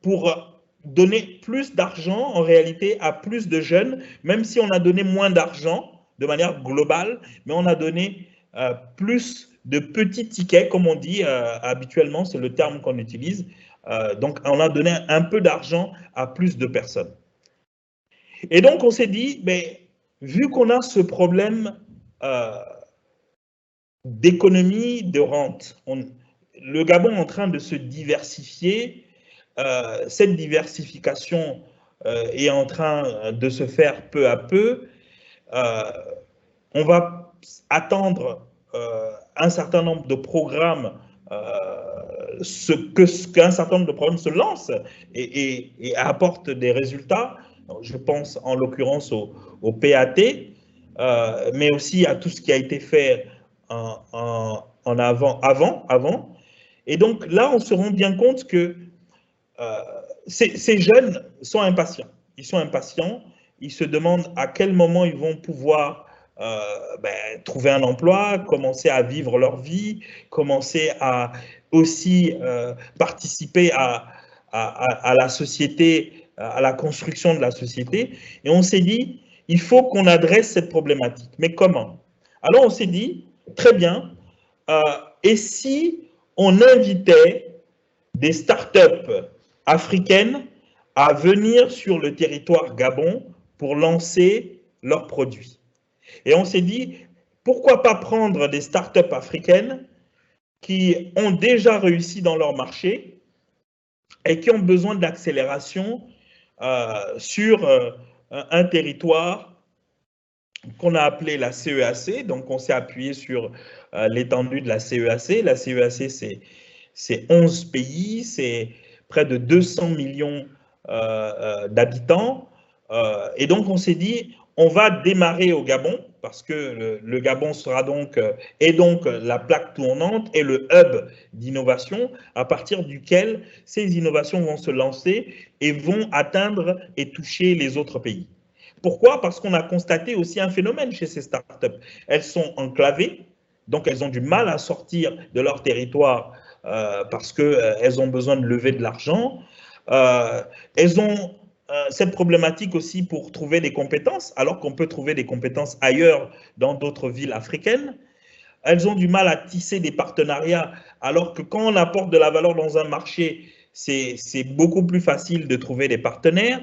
pour donner plus d'argent en réalité à plus de jeunes, même si on a donné moins d'argent de manière globale, mais on a donné plus de petits tickets, comme on dit habituellement, c'est le terme qu'on utilise. Donc, on a donné un peu d'argent à plus de personnes. Et donc, on s'est dit, vu qu'on a ce problème d'économie de rente, le Gabon est en train de se diversifier. Cette diversification est en train de se faire peu à peu. On va attendre un certain nombre de programmes, qu'un certain nombre de programmes se lancent et apportent des résultats. Je pense en l'occurrence au PAT, mais aussi à tout ce qui a été fait en avant. Et donc là, on se rend bien compte que ces jeunes sont impatients. Ils sont impatients. Ils se demandent à quel moment ils vont pouvoir trouver un emploi, commencer à vivre leur vie, commencer à aussi participer à la société, à la construction de la société. Et on s'est dit, il faut qu'on adresse cette problématique. Mais comment? Alors on s'est dit, très bien, et si on invitait des startups africaines à venir sur le territoire Gabon pour lancer leurs produits? Et on s'est dit, pourquoi pas prendre des startups africaines qui ont déjà réussi dans leur marché et qui ont besoin d'accélération sur un territoire qu'on a appelé la CEAC. Donc, on s'est appuyé sur l'étendue de la CEAC. La CEAC, c'est 11 pays, c'est près de 200 millions d'habitants. Et donc, on s'est dit, on va démarrer au Gabon, parce que le Gabon sera donc, est donc la plaque tournante et le hub d'innovation à partir duquel ces innovations vont se lancer et vont atteindre et toucher les autres pays. Pourquoi? Parce qu'on a constaté aussi un phénomène chez ces startups. Elles sont enclavées, donc elles ont du mal à sortir de leur territoire parce qu'elles ont besoin de lever de l'argent. Elles ont cette problématique aussi pour trouver des compétences, alors qu'on peut trouver des compétences ailleurs dans d'autres villes africaines. Elles ont du mal à tisser des partenariats, alors que quand on apporte de la valeur dans un marché, c'est beaucoup plus facile de trouver des partenaires.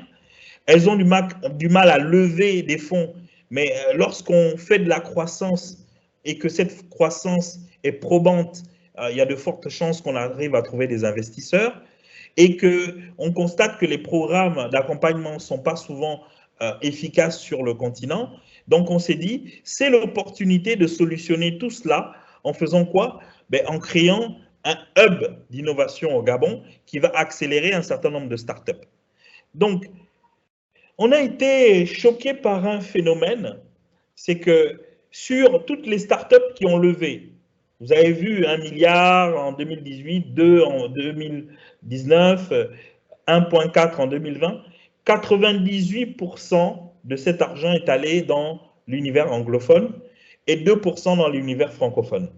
Elles ont du mal à lever des fonds, mais lorsqu'on fait de la croissance et que cette croissance est probante, il y a de fortes chances qu'on arrive à trouver des investisseurs et qu'on constate que les programmes d'accompagnement ne sont pas souvent efficaces sur le continent. Donc, on s'est dit, c'est l'opportunité de solutionner tout cela en faisant quoi? En créant un hub d'innovation au Gabon qui va accélérer un certain nombre de startups. Donc, on a été choqué par un phénomène, c'est que sur toutes les startups qui ont levé, vous avez vu 1 milliard en 2018, 2 en 2019, 1,4 en 2020, 98% de cet argent est allé dans l'univers anglophone et 2% dans l'univers francophone.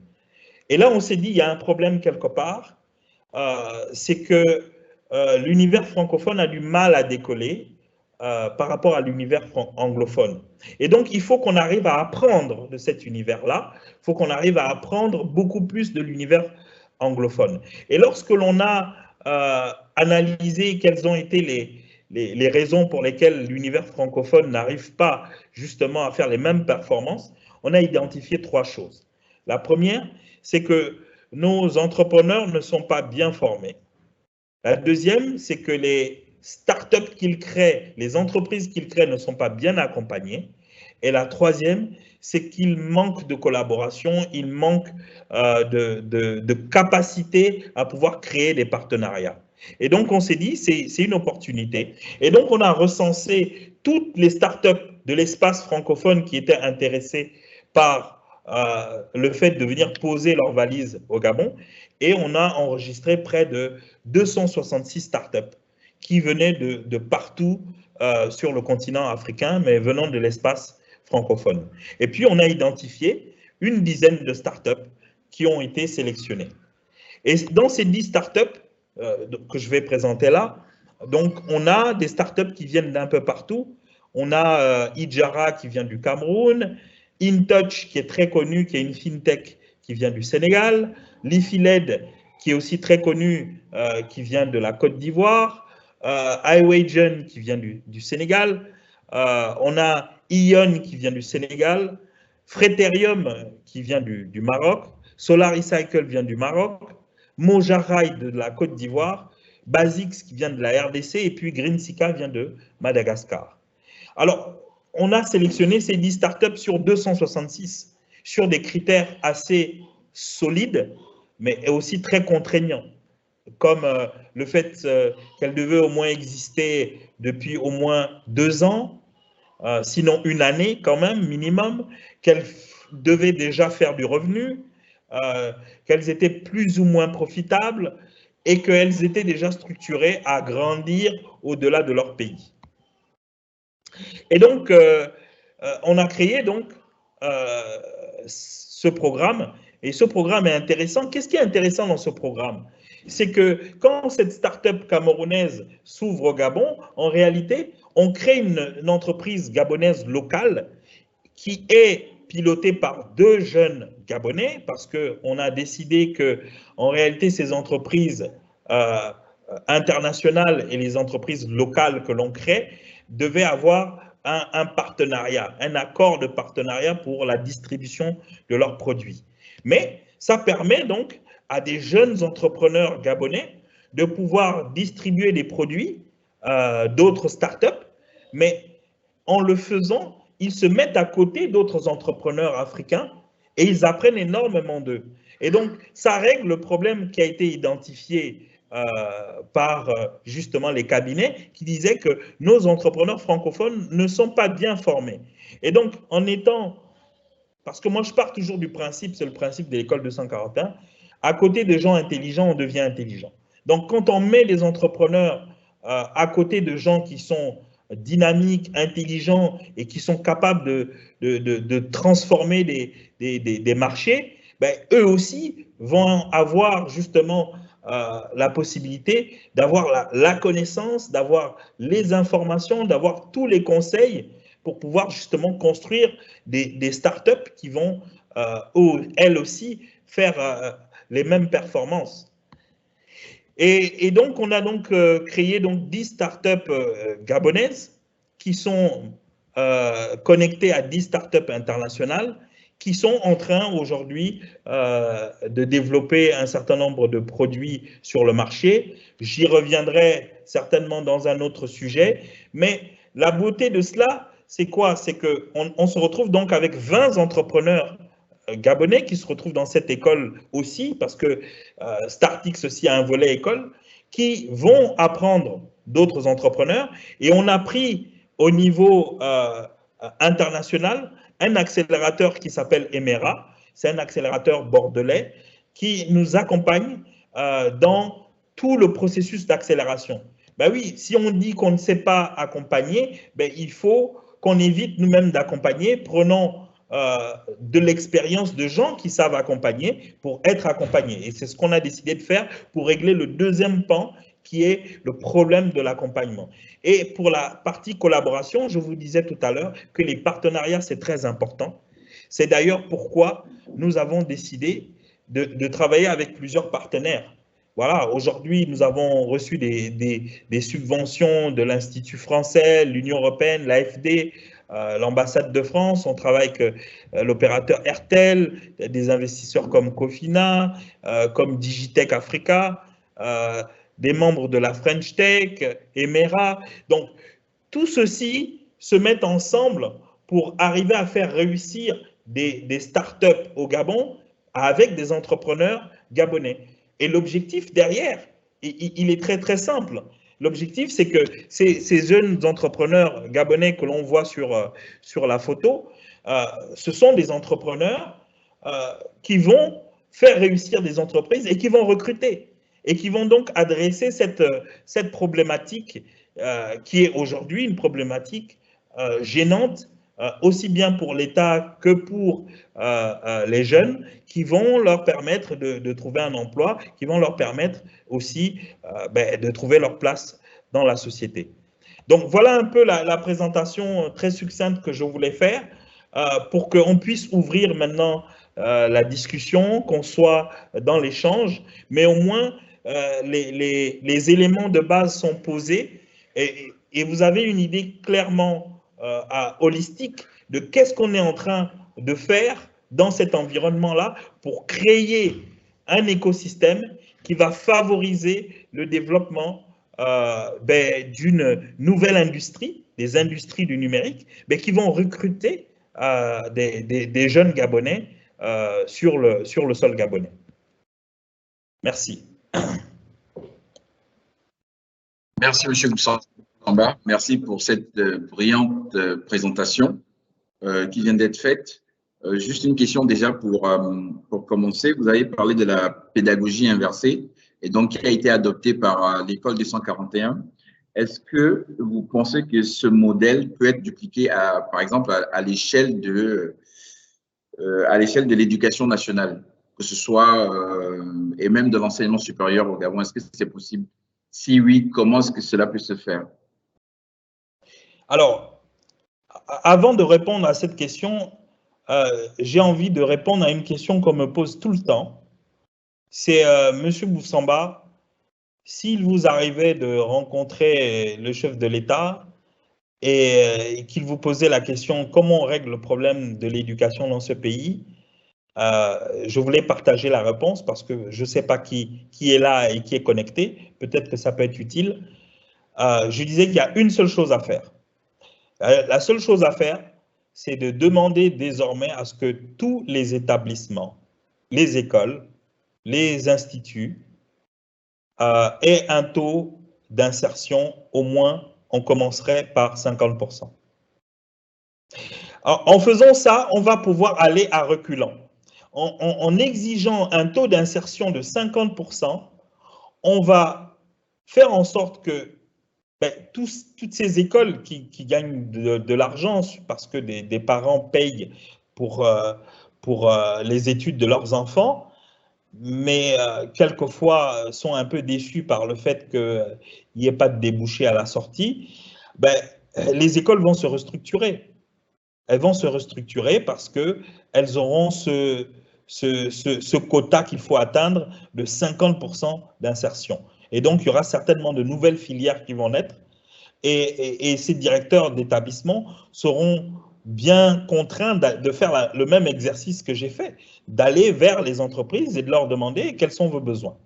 Et là, on s'est dit, il y a un problème quelque part, c'est que l'univers francophone a du mal à décoller par rapport à l'univers anglophone. Et donc, il faut qu'on arrive à apprendre de cet univers-là, il faut qu'on arrive à apprendre beaucoup plus de l'univers anglophone. Et lorsque l'on a analysé quelles ont été les raisons pour lesquelles l'univers francophone n'arrive pas justement à faire les mêmes performances, on a identifié 3 choses. La première, c'est que nos entrepreneurs ne sont pas bien formés. La deuxième, c'est que les startups qu'ils créent, les entreprises qu'ils créent ne sont pas bien accompagnées. Et la troisième, c'est qu'il manque de collaboration, il manque de capacité à pouvoir créer des partenariats. Et donc, on s'est dit, c'est une opportunité. Et donc, on a recensé toutes les startups de l'espace francophone qui étaient intéressées par le fait de venir poser leurs valises au Gabon. Et on a enregistré près de 266 startups qui venaient de partout sur le continent africain, mais venant de l'espace francophone. Et puis, on a identifié une dizaine de startups qui ont été sélectionnées. Et dans ces 10 startups que je vais présenter là, donc on a des startups qui viennent d'un peu partout. On a Ijara qui vient du Cameroun, InTouch qui est très connu, qui est une fintech qui vient du Sénégal, Leafyled qui est aussi très connu, qui vient de la Côte d'Ivoire, iWagen qui vient du Sénégal, on a Ion qui vient du Sénégal, Freterium qui vient du Maroc, Solar Recycle vient du Maroc, Mojarai de la Côte d'Ivoire, Basix qui vient de la RDC et puis Greensika vient de Madagascar. Alors, on a sélectionné ces 10 startups sur 266 sur des critères assez solides, mais aussi très contraignants, comme le fait qu'elle devait au moins exister depuis au moins 2 ans, sinon 1 année quand même, minimum, qu'elle devait déjà faire du revenu, qu'elles étaient plus ou moins profitables et qu'elles étaient déjà structurées à grandir au-delà de leur pays. Et donc, on a créé donc ce programme, et ce programme est intéressant. Qu'est-ce qui est intéressant dans ce programme? C'est que quand cette start-up camerounaise s'ouvre au Gabon, en réalité, on crée une entreprise gabonaise locale qui est pilotée par 2 jeunes Gabonais, parce qu'on a décidé que, en réalité, ces entreprises internationales et les entreprises locales que l'on crée devaient avoir un partenariat, un accord de partenariat pour la distribution de leurs produits. Mais ça permet donc à des jeunes entrepreneurs gabonais de pouvoir distribuer des produits d'autres startups, mais en le faisant, ils se mettent à côté d'autres entrepreneurs africains et ils apprennent énormément d'eux. Et donc, ça règle le problème qui a été identifié par justement les cabinets qui disaient que nos entrepreneurs francophones ne sont pas bien formés. Et donc, en étant, parce que moi je pars toujours du principe, c'est le principe de l'école 241, à côté des gens intelligents, on devient intelligent. Donc, quand on met les entrepreneurs à côté de gens qui sont dynamiques, intelligents et qui sont capables de transformer des marchés, ben, eux aussi vont avoir justement la possibilité d'avoir la connaissance, d'avoir les informations, d'avoir tous les conseils pour pouvoir justement construire des startups qui vont, elles aussi, faire les mêmes performances. Et donc, on a donc créé donc 10 startups gabonaises qui sont connectées à 10 startups internationales qui sont en train aujourd'hui de développer un certain nombre de produits sur le marché. J'y reviendrai certainement dans un autre sujet, mais la beauté de cela, c'est quoi? C'est qu'on se retrouve donc avec 20 entrepreneurs gabonais qui se retrouvent dans cette école aussi, parce que Startix aussi a un volet école, qui vont apprendre d'autres entrepreneurs. Et on a pris au niveau international un accélérateur qui s'appelle Emera. C'est un accélérateur bordelais qui nous accompagne dans tout le processus d'accélération. Ben oui, si on dit qu'on ne sait pas accompagner, ben il faut qu'on évite nous-mêmes d'accompagner. Prenons de l'expérience de gens qui savent accompagner pour être accompagnés. Et c'est ce qu'on a décidé de faire pour régler le deuxième pan qui est le problème de l'accompagnement. Et pour la partie collaboration, je vous disais tout à l'heure que les partenariats, c'est très important. C'est d'ailleurs pourquoi nous avons décidé de travailler avec plusieurs partenaires. Voilà, aujourd'hui, nous avons reçu des subventions de l'Institut français, l'Union européenne, l'AFD, l'ambassade de France. On travaille avec l'opérateur Airtel, des investisseurs comme Cofina, comme Digitech Africa, des membres de la French Tech, Emera. Donc, tout ceci se met ensemble pour arriver à faire réussir des startups au Gabon avec des entrepreneurs gabonais. Et l'objectif derrière, il est très très simple. L'objectif, c'est que ces jeunes entrepreneurs gabonais que l'on voit sur la photo, ce sont des entrepreneurs qui vont faire réussir des entreprises et qui vont recruter et qui vont donc adresser cette problématique qui est aujourd'hui une problématique gênante aussi bien pour l'État que pour les jeunes, qui vont leur permettre de trouver un emploi, qui vont leur permettre aussi de trouver leur place dans la société. Donc voilà un peu la présentation très succincte que je voulais faire pour qu'on puisse ouvrir maintenant la discussion, qu'on soit dans l'échange, mais au moins les éléments de base sont posés et vous avez une idée clairement holistique de qu'est-ce qu'on est en train de faire dans cet environnement-là pour créer un écosystème qui va favoriser le développement d'une nouvelle industrie, des industries du numérique, qui vont recruter des jeunes Gabonais sur le sol gabonais. Merci. Merci, M. Boussamba. Merci pour cette brillante présentation qui vient d'être faite. Juste une question déjà pour commencer. Vous avez parlé de la pédagogie inversée et donc qui a été adoptée par l'école 241. Est-ce que vous pensez que ce modèle peut être dupliqué, par exemple, à l'échelle de l'éducation nationale, que ce soit, et même de l'enseignement supérieur au Gabon? Est-ce que c'est possible? Si oui, comment est-ce que cela peut se faire? Alors, avant de répondre à cette question, j'ai envie de répondre à une question qu'on me pose tout le temps. C'est, Monsieur Boussamba, s'il vous arrivait de rencontrer le chef de l'État et qu'il vous posait la question comment on règle le problème de l'éducation dans ce pays, je voulais partager la réponse parce que je ne sais pas qui est là et qui est connecté. Peut-être que ça peut être utile. Je disais qu'il y a une seule chose à faire. La seule chose à faire, c'est de demander désormais à ce que tous les établissements, les écoles, les instituts ait un taux d'insertion, au moins, on commencerait par 50%. En faisant ça, on va pouvoir aller à reculons. En exigeant un taux d'insertion de 50%, on va faire en sorte que toutes ces écoles qui gagnent de l'argent parce que des parents payent pour les études de leurs enfants, mais quelquefois sont un peu déçus par le fait qu'il n'y ait pas de débouché à la sortie, les écoles vont se restructurer. Elles vont se restructurer parce qu'elles auront ce quota qu'il faut atteindre de 50% d'insertion. Et donc, il y aura certainement de nouvelles filières qui vont naître et ces directeurs d'établissement seront bien contraints de faire le même exercice que j'ai fait, d'aller vers les entreprises et de leur demander quels sont vos besoins.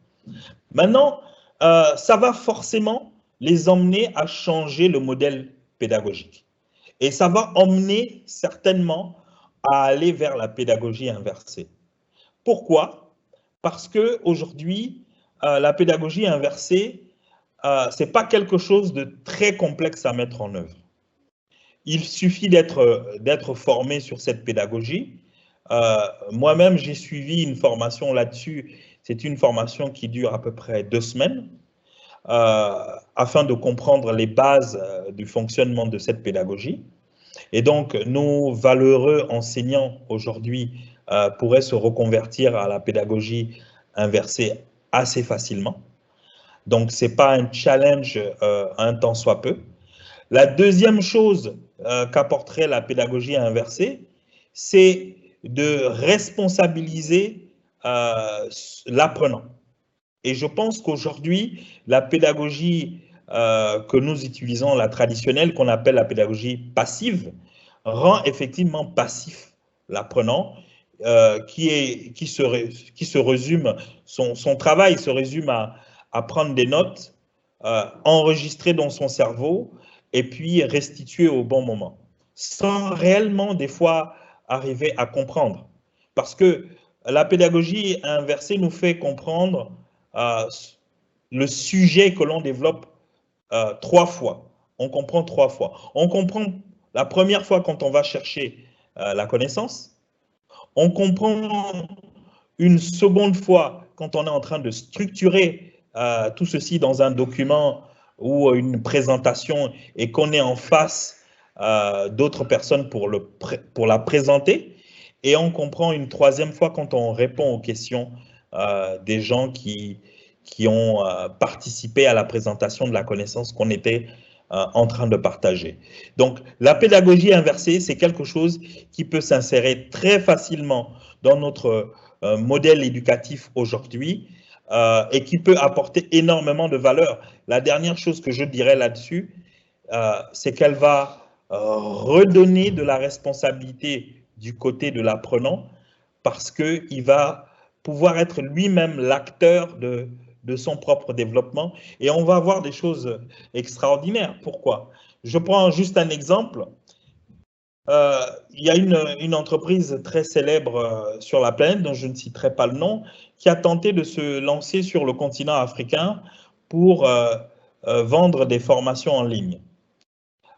Maintenant, ça va forcément les emmener à changer le modèle pédagogique. Et ça va emmener certainement à aller vers la pédagogie inversée. Pourquoi? Parce qu'aujourd'hui, la pédagogie inversée, ce n'est pas quelque chose de très complexe à mettre en œuvre. Il suffit d'être formé sur cette pédagogie. Moi-même, j'ai suivi une formation là-dessus. C'est une formation qui dure à peu près 2 semaines, afin de comprendre les bases du fonctionnement de cette pédagogie. Et donc, nos valeureux enseignants aujourd'hui pourraient se reconvertir à la pédagogie inversée assez facilement. Donc, ce n'est pas un challenge un tant soit peu. La deuxième chose qu'apporterait la pédagogie inversée, c'est de responsabiliser l'apprenant. Et je pense qu'aujourd'hui, la pédagogie que nous utilisons, la traditionnelle, qu'on appelle la pédagogie passive, rend effectivement passif l'apprenant, qui se résume, son travail se résume à prendre des notes, enregistrer dans son cerveau et puis restituer au bon moment, sans réellement des fois arriver à comprendre. Parce que la pédagogie inversée nous fait comprendre le sujet que l'on développe 3 fois. On comprend 3 fois. On comprend la première fois quand on va chercher la connaissance. On comprend une seconde fois quand on est en train de structurer tout ceci dans un document ou une présentation et qu'on est en face d'autres personnes pour la présenter. Et on comprend une troisième fois quand on répond aux questions des gens qui ont participé à la présentation de la connaissance qu'on était en train de partager. Donc, la pédagogie inversée, c'est quelque chose qui peut s'insérer très facilement dans notre modèle éducatif aujourd'hui et qui peut apporter énormément de valeur. La dernière chose que je dirais là-dessus, c'est qu'elle va redonner de la responsabilité du côté de l'apprenant parce qu'il va pouvoir être lui-même l'acteur de son propre développement et on va voir des choses extraordinaires. Pourquoi? Je prends juste un exemple. Il y a une entreprise très célèbre sur la planète, dont je ne citerai pas le nom, qui a tenté de se lancer sur le continent africain pour vendre des formations en ligne.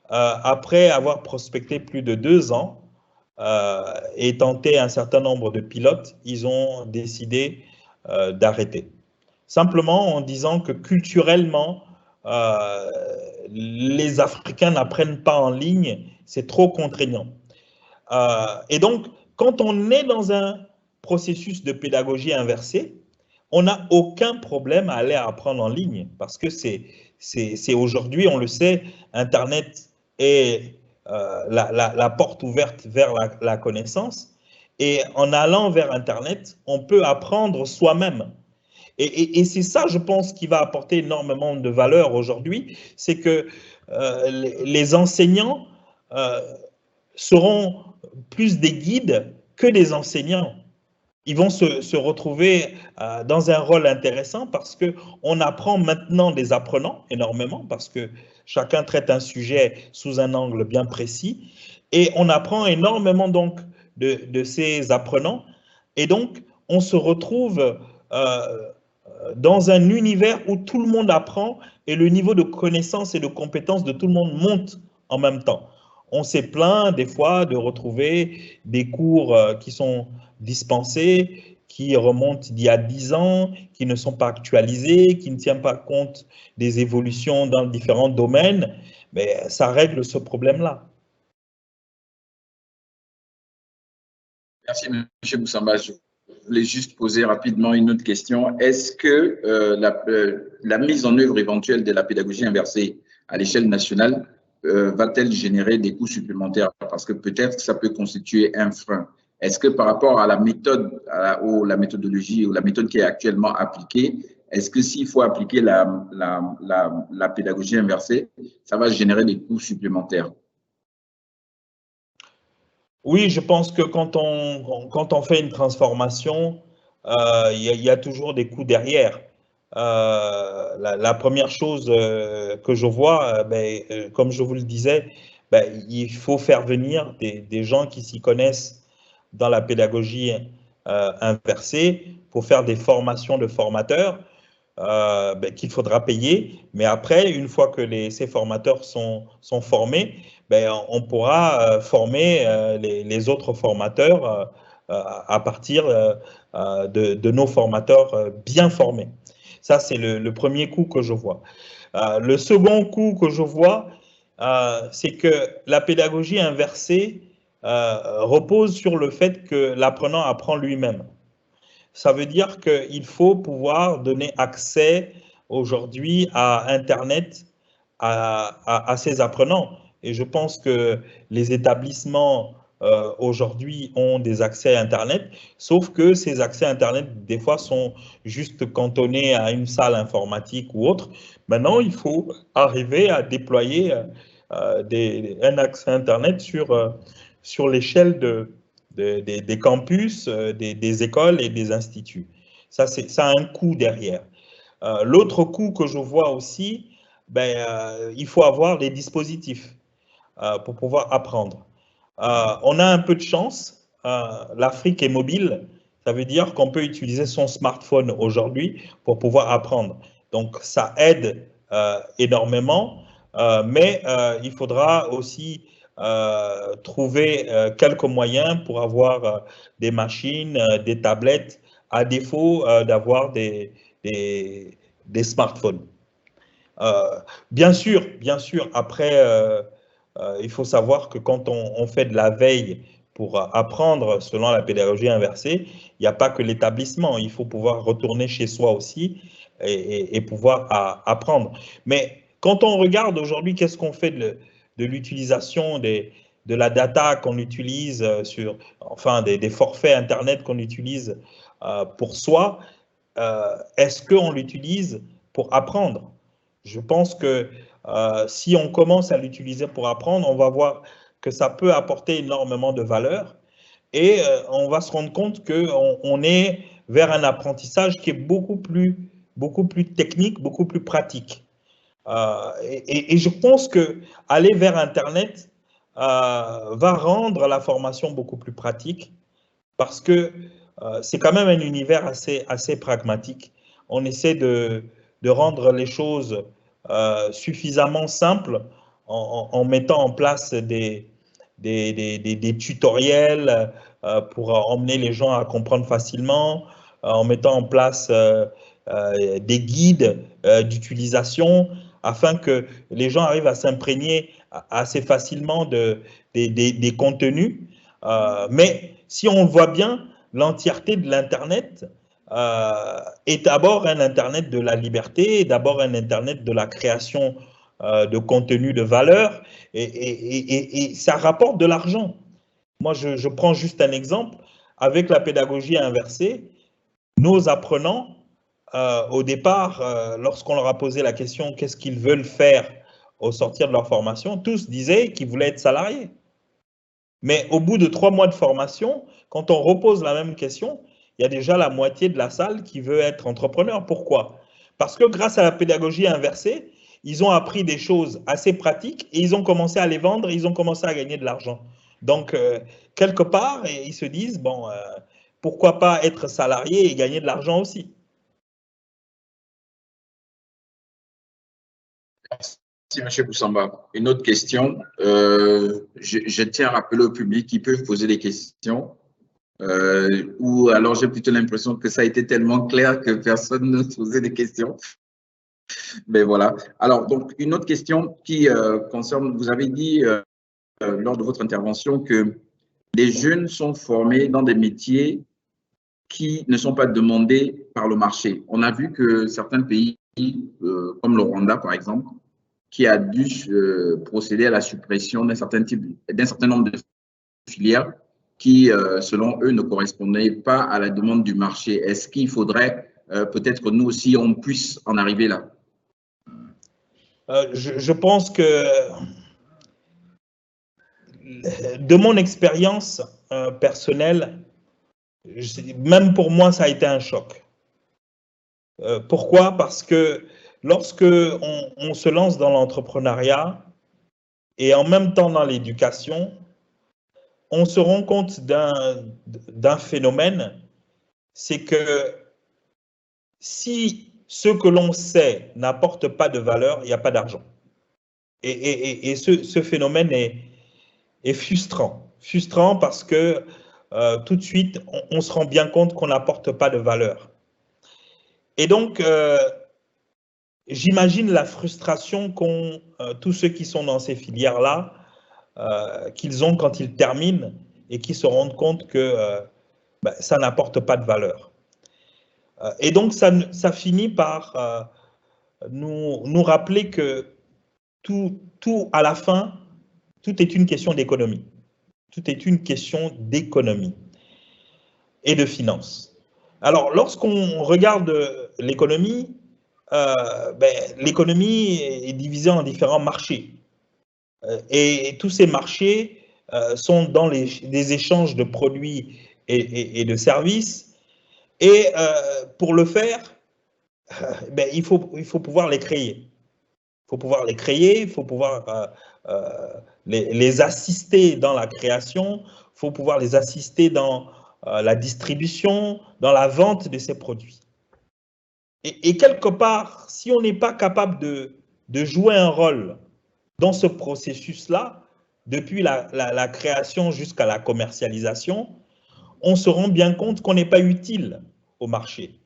Après avoir prospecté plus de 2 ans et tenté un certain nombre de pilotes, ils ont décidé d'arrêter. Simplement en disant que culturellement, les Africains n'apprennent pas en ligne, c'est trop contraignant. Et donc, quand on est dans un processus de pédagogie inversée, on n'a aucun problème à aller apprendre en ligne parce que c'est aujourd'hui, on le sait, Internet est la porte ouverte vers la connaissance. Et en allant vers Internet, on peut apprendre soi-même. Et c'est ça, je pense, qui va apporter énormément de valeur aujourd'hui, c'est que les enseignants seront plus des guides que des enseignants. Ils vont se retrouver dans un rôle intéressant parce qu'on apprend maintenant des apprenants énormément, parce que chacun traite un sujet sous un angle bien précis, et on apprend énormément donc de ces apprenants, et donc on se retrouve dans un univers où tout le monde apprend et le niveau de connaissance et de compétence de tout le monde monte en même temps. On s'est plaint des fois de retrouver des cours qui sont dispensés, qui remontent d'il y a 10 ans, qui ne sont pas actualisés, qui ne tiennent pas compte des évolutions dans différents domaines, mais ça règle ce problème-là. Merci, M. Boussamba. Je voulais juste poser rapidement une autre question. Est-ce que la mise en œuvre éventuelle de la pédagogie inversée à l'échelle nationale va-t-elle générer des coûts supplémentaires? Parce que peut-être que ça peut constituer un frein. Est-ce que par rapport à la méthode, ou la méthodologie ou la méthode qui est actuellement appliquée, est-ce que s'il faut appliquer la pédagogie inversée, ça va générer des coûts supplémentaires? Oui, je pense que quand on fait une transformation, il y a toujours des coûts derrière. La première chose que je vois, comme je vous le disais, il faut faire venir des gens qui s'y connaissent dans la pédagogie inversée pour faire des formations de formateurs qu'il faudra payer. Mais après, une fois que ces formateurs sont formés, on pourra former les autres formateurs à partir de nos formateurs bien formés. Ça, c'est le premier coup que je vois. Le second coup que je vois, c'est que la pédagogie inversée repose sur le fait que l'apprenant apprend lui-même. Ça veut dire qu'il faut pouvoir donner accès aujourd'hui à Internet à ces apprenants. Et je pense que les établissements aujourd'hui ont des accès à Internet, sauf que ces accès à Internet, des fois, sont juste cantonnés à une salle informatique ou autre. Maintenant, il faut arriver à déployer un accès à Internet sur l'échelle des campus, des écoles et des instituts. Ça a un coût derrière. L'autre coût que je vois aussi, il faut avoir des dispositifs pour pouvoir apprendre. On a un peu de chance. L'Afrique est mobile. Ça veut dire qu'on peut utiliser son smartphone aujourd'hui pour pouvoir apprendre. Donc, ça aide énormément, mais il faudra aussi trouver quelques moyens pour avoir des machines, des tablettes, à défaut d'avoir des smartphones. Bien sûr, après, il faut savoir que quand on fait de la veille pour apprendre selon la pédagogie inversée, il n'y a pas que l'établissement, il faut pouvoir retourner chez soi aussi et pouvoir apprendre. Mais quand on regarde aujourd'hui, qu'est-ce qu'on fait de l'utilisation de la data qu'on utilise enfin des forfaits Internet qu'on utilise pour soi, est-ce qu'on l'utilise pour apprendre? Je pense que si on commence à l'utiliser pour apprendre, on va voir que ça peut apporter énormément de valeur et on va se rendre compte qu'on est vers un apprentissage qui est beaucoup plus technique, beaucoup plus pratique. Et je pense que aller vers Internet va rendre la formation beaucoup plus pratique parce que c'est quand même un univers assez pragmatique. On essaie de rendre les choses suffisamment simples en mettant en place des tutoriels pour emmener les gens à comprendre facilement, en mettant en place des guides d'utilisation afin que les gens arrivent à s'imprégner assez facilement des contenus. Mais si on voit bien, l'entièreté de l'Internet est d'abord un Internet de la liberté, d'abord un Internet de la création de contenu de valeur, et ça rapporte de l'argent. Moi, je prends juste un exemple. Avec la pédagogie inversée, nos apprenants, au départ, lorsqu'on leur a posé la question qu'est-ce qu'ils veulent faire au sortir de leur formation, tous disaient qu'ils voulaient être salariés. Mais au bout de 3 mois de formation, quand on repose la même question, il y a déjà la moitié de la salle qui veut être entrepreneur. Pourquoi? Parce que grâce à la pédagogie inversée, ils ont appris des choses assez pratiques et ils ont commencé à les vendre et ils ont commencé à gagner de l'argent. Donc, quelque part, ils se disent, bon, pourquoi pas être salarié et gagner de l'argent aussi? M. Boussamba. Une autre question. Je tiens à rappeler au public qui peuvent poser des questions. Ou alors j'ai plutôt l'impression que ça a été tellement clair que personne ne posait des questions. Mais voilà. Alors, donc, une autre question qui concerne, vous avez dit lors de votre intervention que les jeunes sont formés dans des métiers qui ne sont pas demandés par le marché. On a vu que certains pays, comme le Rwanda par exemple, qui a dû procéder à la suppression d'un certain nombre de filières qui, selon eux, ne correspondaient pas à la demande du marché. Est-ce qu'il faudrait peut-être que nous aussi, on puisse en arriver là? Je pense que, de mon expérience personnelle, même pour moi, ça a été un choc. Pourquoi? Parce que lorsque on se lance dans l'entrepreneuriat et en même temps dans l'éducation, on se rend compte d'un phénomène, c'est que si ce que l'on sait n'apporte pas de valeur, il n'y a pas d'argent. Et ce phénomène est frustrant. Frustrant parce que tout de suite, on se rend bien compte qu'on n'apporte pas de valeur. Et donc, j'imagine la frustration qu'ont tous ceux qui sont dans ces filières-là, qu'ils ont quand ils terminent et qui se rendent compte que ça n'apporte pas de valeur. Et donc, ça finit par nous rappeler que tout, à la fin, tout est une question d'économie. Tout est une question d'économie et de finances. Alors, lorsqu'on regarde l'économie, l'économie est divisée en différents marchés. Et tous ces marchés sont dans des échanges de produits et de services. Et pour le faire, il faut pouvoir les créer. Il faut pouvoir les créer, il faut pouvoir les assister dans la création, il faut pouvoir les assister dans la distribution, dans la vente de ces produits. Et quelque part, si on n'est pas capable de jouer un rôle dans ce processus-là, depuis la création jusqu'à la commercialisation, on se rend bien compte qu'on n'est pas utile au marché.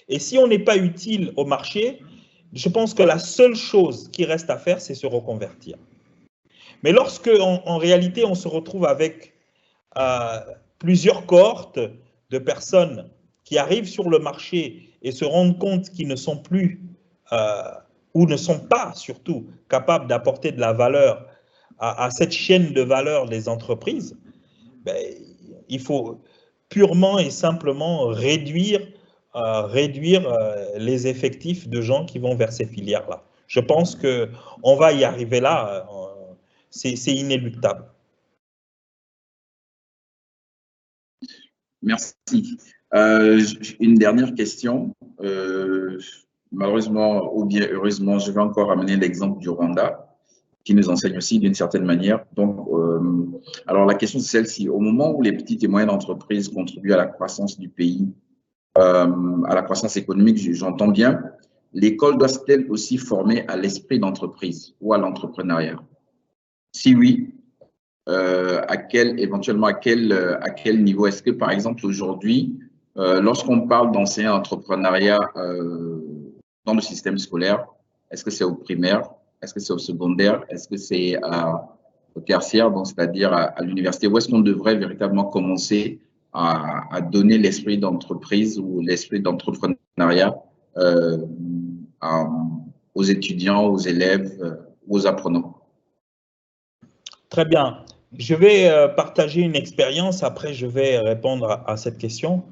Et si on n'est pas utile au marché, je pense que la seule chose qui reste à faire, c'est se reconvertir. Mais lorsque, en réalité, on se retrouve avec plusieurs cohortes de personnes qui arrivent sur le marché et se rendent compte qu'ils ne sont plus, ou ne sont pas surtout, capables d'apporter de la valeur à cette chaîne de valeur des entreprises, il faut purement et simplement réduire les effectifs de gens qui vont vers ces filières-là. Je pense qu'on va y arriver là, c'est inéluctable. Merci. Une dernière question. Malheureusement ou bien heureusement, je vais encore amener l'exemple du Rwanda, qui nous enseigne aussi d'une certaine manière. Donc, alors la question c'est celle-ci. Au moment où les petites et moyennes entreprises contribuent à la croissance du pays, à la croissance économique, j'entends bien, l'école doit-elle aussi former à l'esprit d'entreprise ou à l'entrepreneuriat? Si oui, éventuellement à quel niveau? Est-ce que, par exemple, aujourd'hui, lorsqu'on parle d'enseigner l'entrepreneuriat dans le système scolaire, est-ce que c'est au primaire? Est-ce que c'est au secondaire? Est-ce que c'est au tertiaire, donc c'est-à-dire à l'université? Où est-ce qu'on devrait véritablement commencer à donner l'esprit d'entreprise ou l'esprit d'entrepreneuriat aux étudiants, aux élèves, aux apprenants? Très bien. Je vais partager une expérience, après je vais répondre à cette question.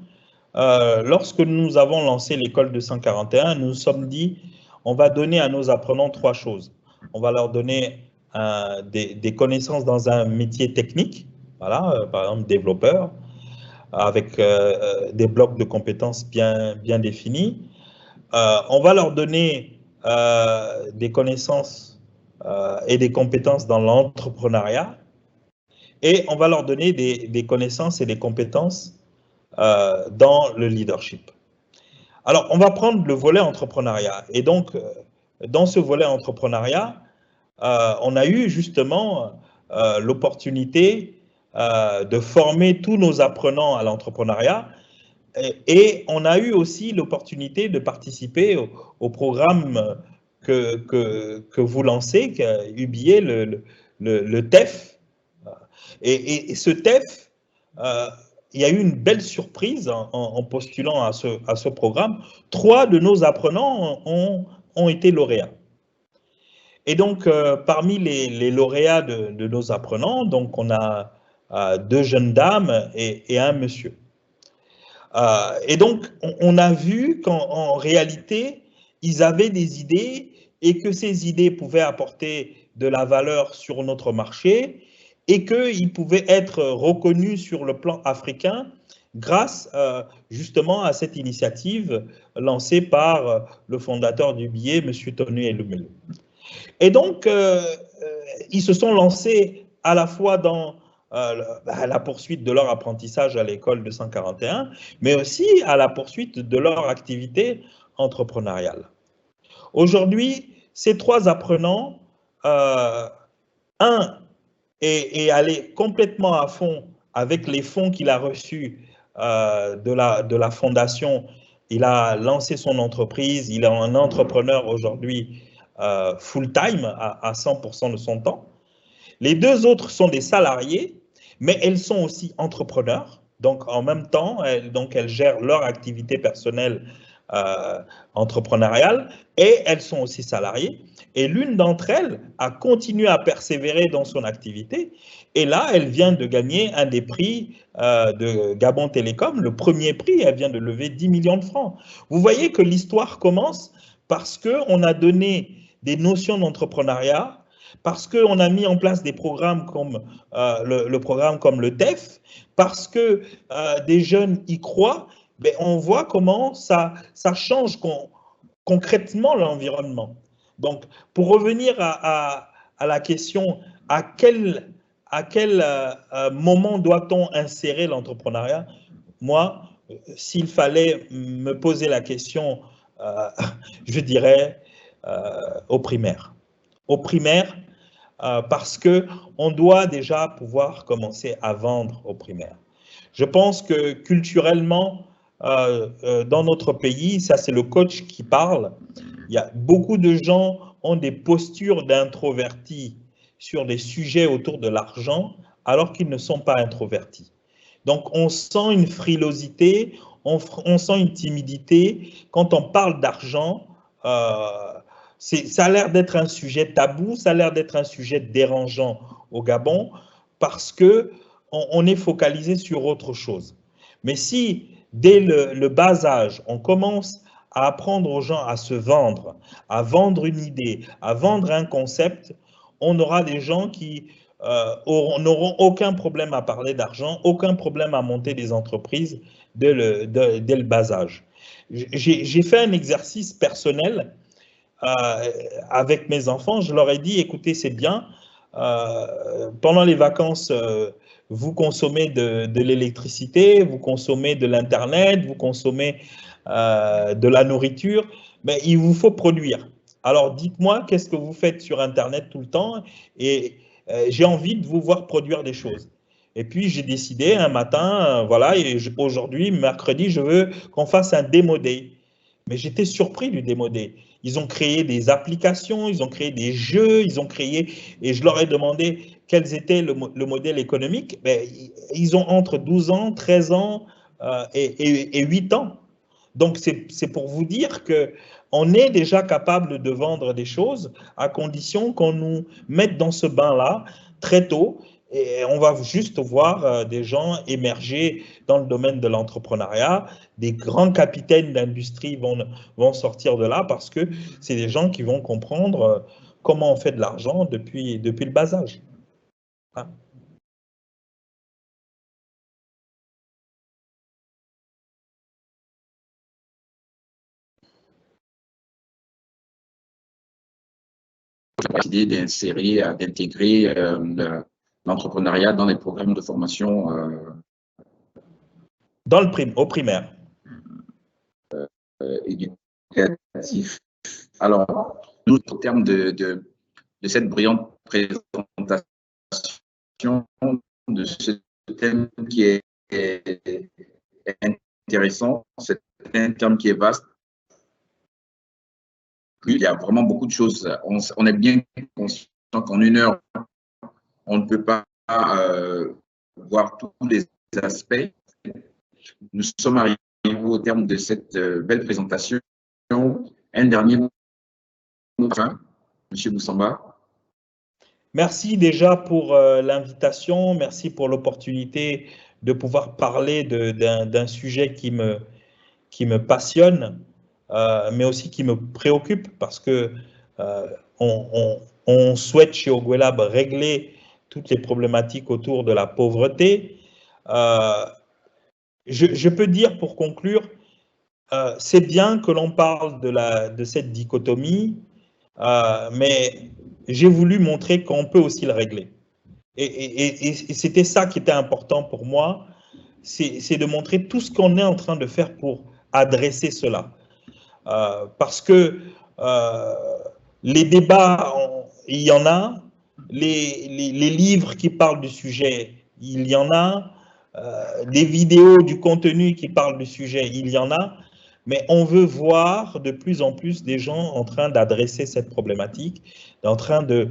Lorsque nous avons lancé l'école 241, nous nous sommes dit, on va donner à nos apprenants 3 choses. On va leur donner des connaissances dans un métier technique, voilà, par exemple développeur, avec des blocs de compétences bien définis. On va leur donner des connaissances et des compétences dans l'entrepreneuriat, et on va leur donner des connaissances et des compétences dans le leadership. Alors, on va prendre le volet entrepreneuriat. Et donc, dans ce volet entrepreneuriat, on a eu justement l'opportunité de former tous nos apprenants à l'entrepreneuriat et on a eu aussi l'opportunité de participer au programme que vous lancez, UBA, le TEF. Et ce TEF, il y a eu une belle surprise en postulant à ce programme. 3 de nos apprenants ont été lauréats. Et donc, parmi les lauréats de nos apprenants, donc on a 2 jeunes dames et un monsieur. Et donc, on a vu qu'en réalité, ils avaient des idées et que ces idées pouvaient apporter de la valeur sur notre marché et qu'ils pouvaient être reconnus sur le plan africain grâce justement à cette initiative lancée par le fondateur du billet, M. Tony Elumelu. Et donc, ils se sont lancés à la fois dans la poursuite de leur apprentissage à l'école de 141, mais aussi à la poursuite de leur activité entrepreneuriale. Aujourd'hui, ces 3 apprenants, un est allé complètement à fond avec les fonds qu'il a reçus de la fondation. Il a lancé son entreprise, il est un entrepreneur aujourd'hui full-time à 100% de son temps. Les 2 autres sont des salariés, mais elles sont aussi entrepreneurs. Donc, en même temps, elles gèrent leur activité personnelle entrepreneuriale et elles sont aussi salariées. Et l'une d'entre elles a continué à persévérer dans son activité. Et là, elle vient de gagner un des prix de Gabon Télécom, le premier prix, elle vient de lever 10 millions de francs. Vous voyez que l'histoire commence parce qu'on a donné des notions d'entrepreneuriat, parce qu'on a mis en place des programmes comme le programme comme le TEF, parce que des jeunes y croient, ben on voit comment ça change concrètement l'environnement. Donc, pour revenir à la question, à quel moment doit-on insérer l'entrepreneuriat? Moi, s'il fallait me poser la question, je dirais au primaire. Au primaire, parce qu'on doit déjà pouvoir commencer à vendre au primaire. Je pense que culturellement, dans notre pays, ça c'est le coach qui parle, il y a beaucoup de gens ont des postures d'introvertis sur des sujets autour de l'argent alors qu'ils ne sont pas introvertis. Donc on sent une frilosité, on sent une timidité quand on parle d'argent. Ça a l'air d'être un sujet tabou, ça a l'air d'être un sujet dérangeant au Gabon parce qu'on est focalisé sur autre chose. Mais si, dès le bas âge, on commence à apprendre aux gens à se vendre, à vendre une idée, à vendre un concept, on aura des gens qui n'auront aucun problème à parler d'argent, aucun problème à monter des entreprises dès le bas âge. J'ai fait un exercice personnel avec mes enfants, je leur ai dit, écoutez, c'est bien, pendant les vacances, vous consommez de l'électricité, vous consommez de l'Internet, vous consommez de la nourriture, mais il vous faut produire. Alors, dites-moi, qu'est-ce que vous faites sur Internet tout le temps? Et j'ai envie de vous voir produire des choses. Et puis, j'ai décidé un matin, voilà, et aujourd'hui, mercredi, je veux qu'on fasse un Demo Day. Mais j'étais surpris du Demo Day. Ils ont créé des applications, ils ont créé des jeux, ils ont créé, et je leur ai demandé quels étaient le modèle économique. Ben, ils ont entre 12 ans, 13 ans et 8 ans. Donc, c'est pour vous dire qu'on est déjà capable de vendre des choses à condition qu'on nous mette dans ce bain-là très tôt. Et on va juste voir des gens émerger dans le domaine de l'entrepreneuriat. Des grands capitaines d'industrie vont sortir de là parce que c'est des gens qui vont comprendre comment on fait de l'argent depuis le bas âge. Hein? Décidé d'insérer, d'intégrer l'entrepreneuriat dans les programmes de formation au primaire. Éducatif. Alors, nous, en termes de cette brillante présentation de ce thème qui est intéressant, c'est un thème qui est vaste. Il y a vraiment beaucoup de choses. On est bien conscient qu'en 1 heure, on ne peut pas voir tous les aspects. Nous sommes arrivés au terme de cette belle présentation. Un dernier mot, enfin, M. Boussamba. Merci déjà pour l'invitation, merci pour l'opportunité de pouvoir parler d'un sujet qui me passionne, mais aussi qui me préoccupe parce que on souhaite chez Ogwelab régler toutes les problématiques autour de la pauvreté. Je peux dire pour conclure, c'est bien que l'on parle de cette dichotomie, mais j'ai voulu montrer qu'on peut aussi le régler. Et c'était ça qui était important pour moi, c'est de montrer tout ce qu'on est en train de faire pour adresser cela. Parce que les débats, il y en a, les livres qui parlent du sujet, il y en a, des vidéos, du contenu qui parlent du sujet, il y en a, mais on veut voir de plus en plus des gens en train d'adresser cette problématique, en train de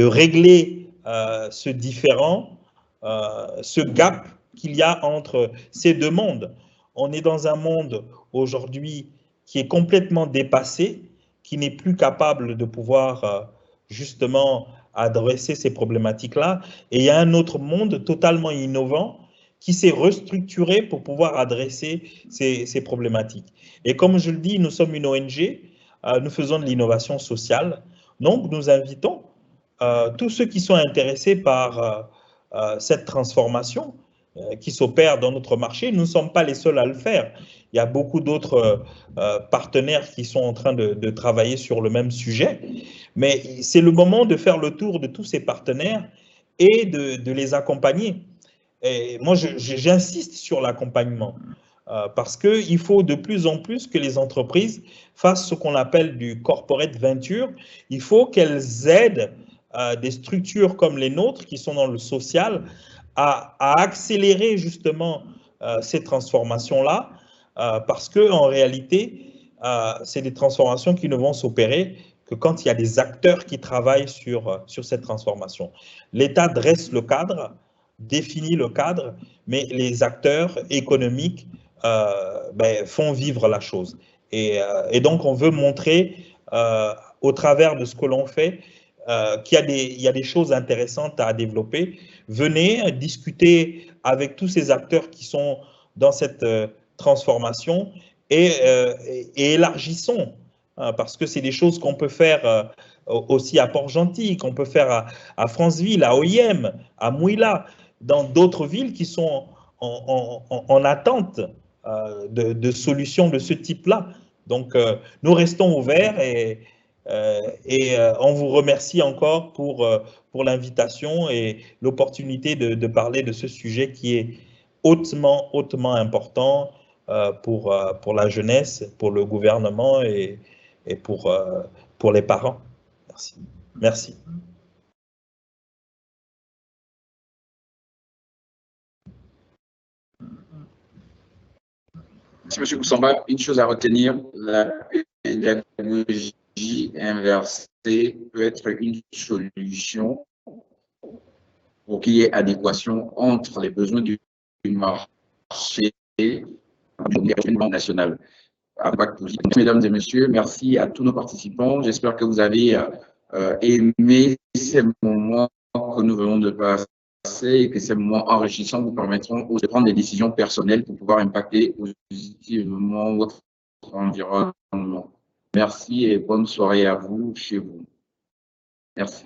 régler ce différend, ce gap qu'il y a entre ces deux mondes. On est dans un monde aujourd'hui qui est complètement dépassé, qui n'est plus capable de pouvoir justement adresser ces problématiques-là. Et il y a un autre monde totalement innovant qui s'est restructuré pour pouvoir adresser ces problématiques. Et comme je le dis, nous sommes une ONG, nous faisons de l'innovation sociale, donc nous invitons tous ceux qui sont intéressés par cette transformation qui s'opère dans notre marché. Nous ne sommes pas les seuls à le faire. Il y a beaucoup d'autres partenaires qui sont en train de travailler sur le même sujet. Mais c'est le moment de faire le tour de tous ces partenaires et de les accompagner. Et moi, j'insiste sur l'accompagnement parce qu'il faut de plus en plus que les entreprises fassent ce qu'on appelle du corporate venture. Il faut qu'elles aident des structures comme les nôtres qui sont dans le social à accélérer justement ces transformations-là parce qu'en réalité, c'est des transformations qui ne vont s'opérer que quand il y a des acteurs qui travaillent sur cette transformation. L'État dresse le cadre, définit le cadre, mais les acteurs économiques font vivre la chose. Et donc, on veut montrer au travers de ce que l'on fait qu'il y a des choses intéressantes à développer. Venez discuter avec tous ces acteurs qui sont dans cette transformation et élargissons, parce que c'est des choses qu'on peut faire aussi à Port-Gentil, qu'on peut faire à Franceville, à Oyem, à Mouila, dans d'autres villes qui sont en attente de solutions de ce type-là. Donc, nous restons ouverts et on vous remercie encore pour l'invitation et l'opportunité de parler de ce sujet qui est hautement important pour la jeunesse, pour le gouvernement et pour les parents. Merci. Merci. Merci, M. Boussamba. Une chose à retenir, la pédagogie inversée peut être une solution pour qu'il y ait adéquation entre les besoins du marché et du national. Mesdames et messieurs, merci à tous nos participants. J'espère que vous avez aimé ces moments que nous venons de passer et que ces moments enrichissants vous permettront de prendre des décisions personnelles pour pouvoir impacter positivement votre environnement. Merci et bonne soirée à vous chez vous. Merci.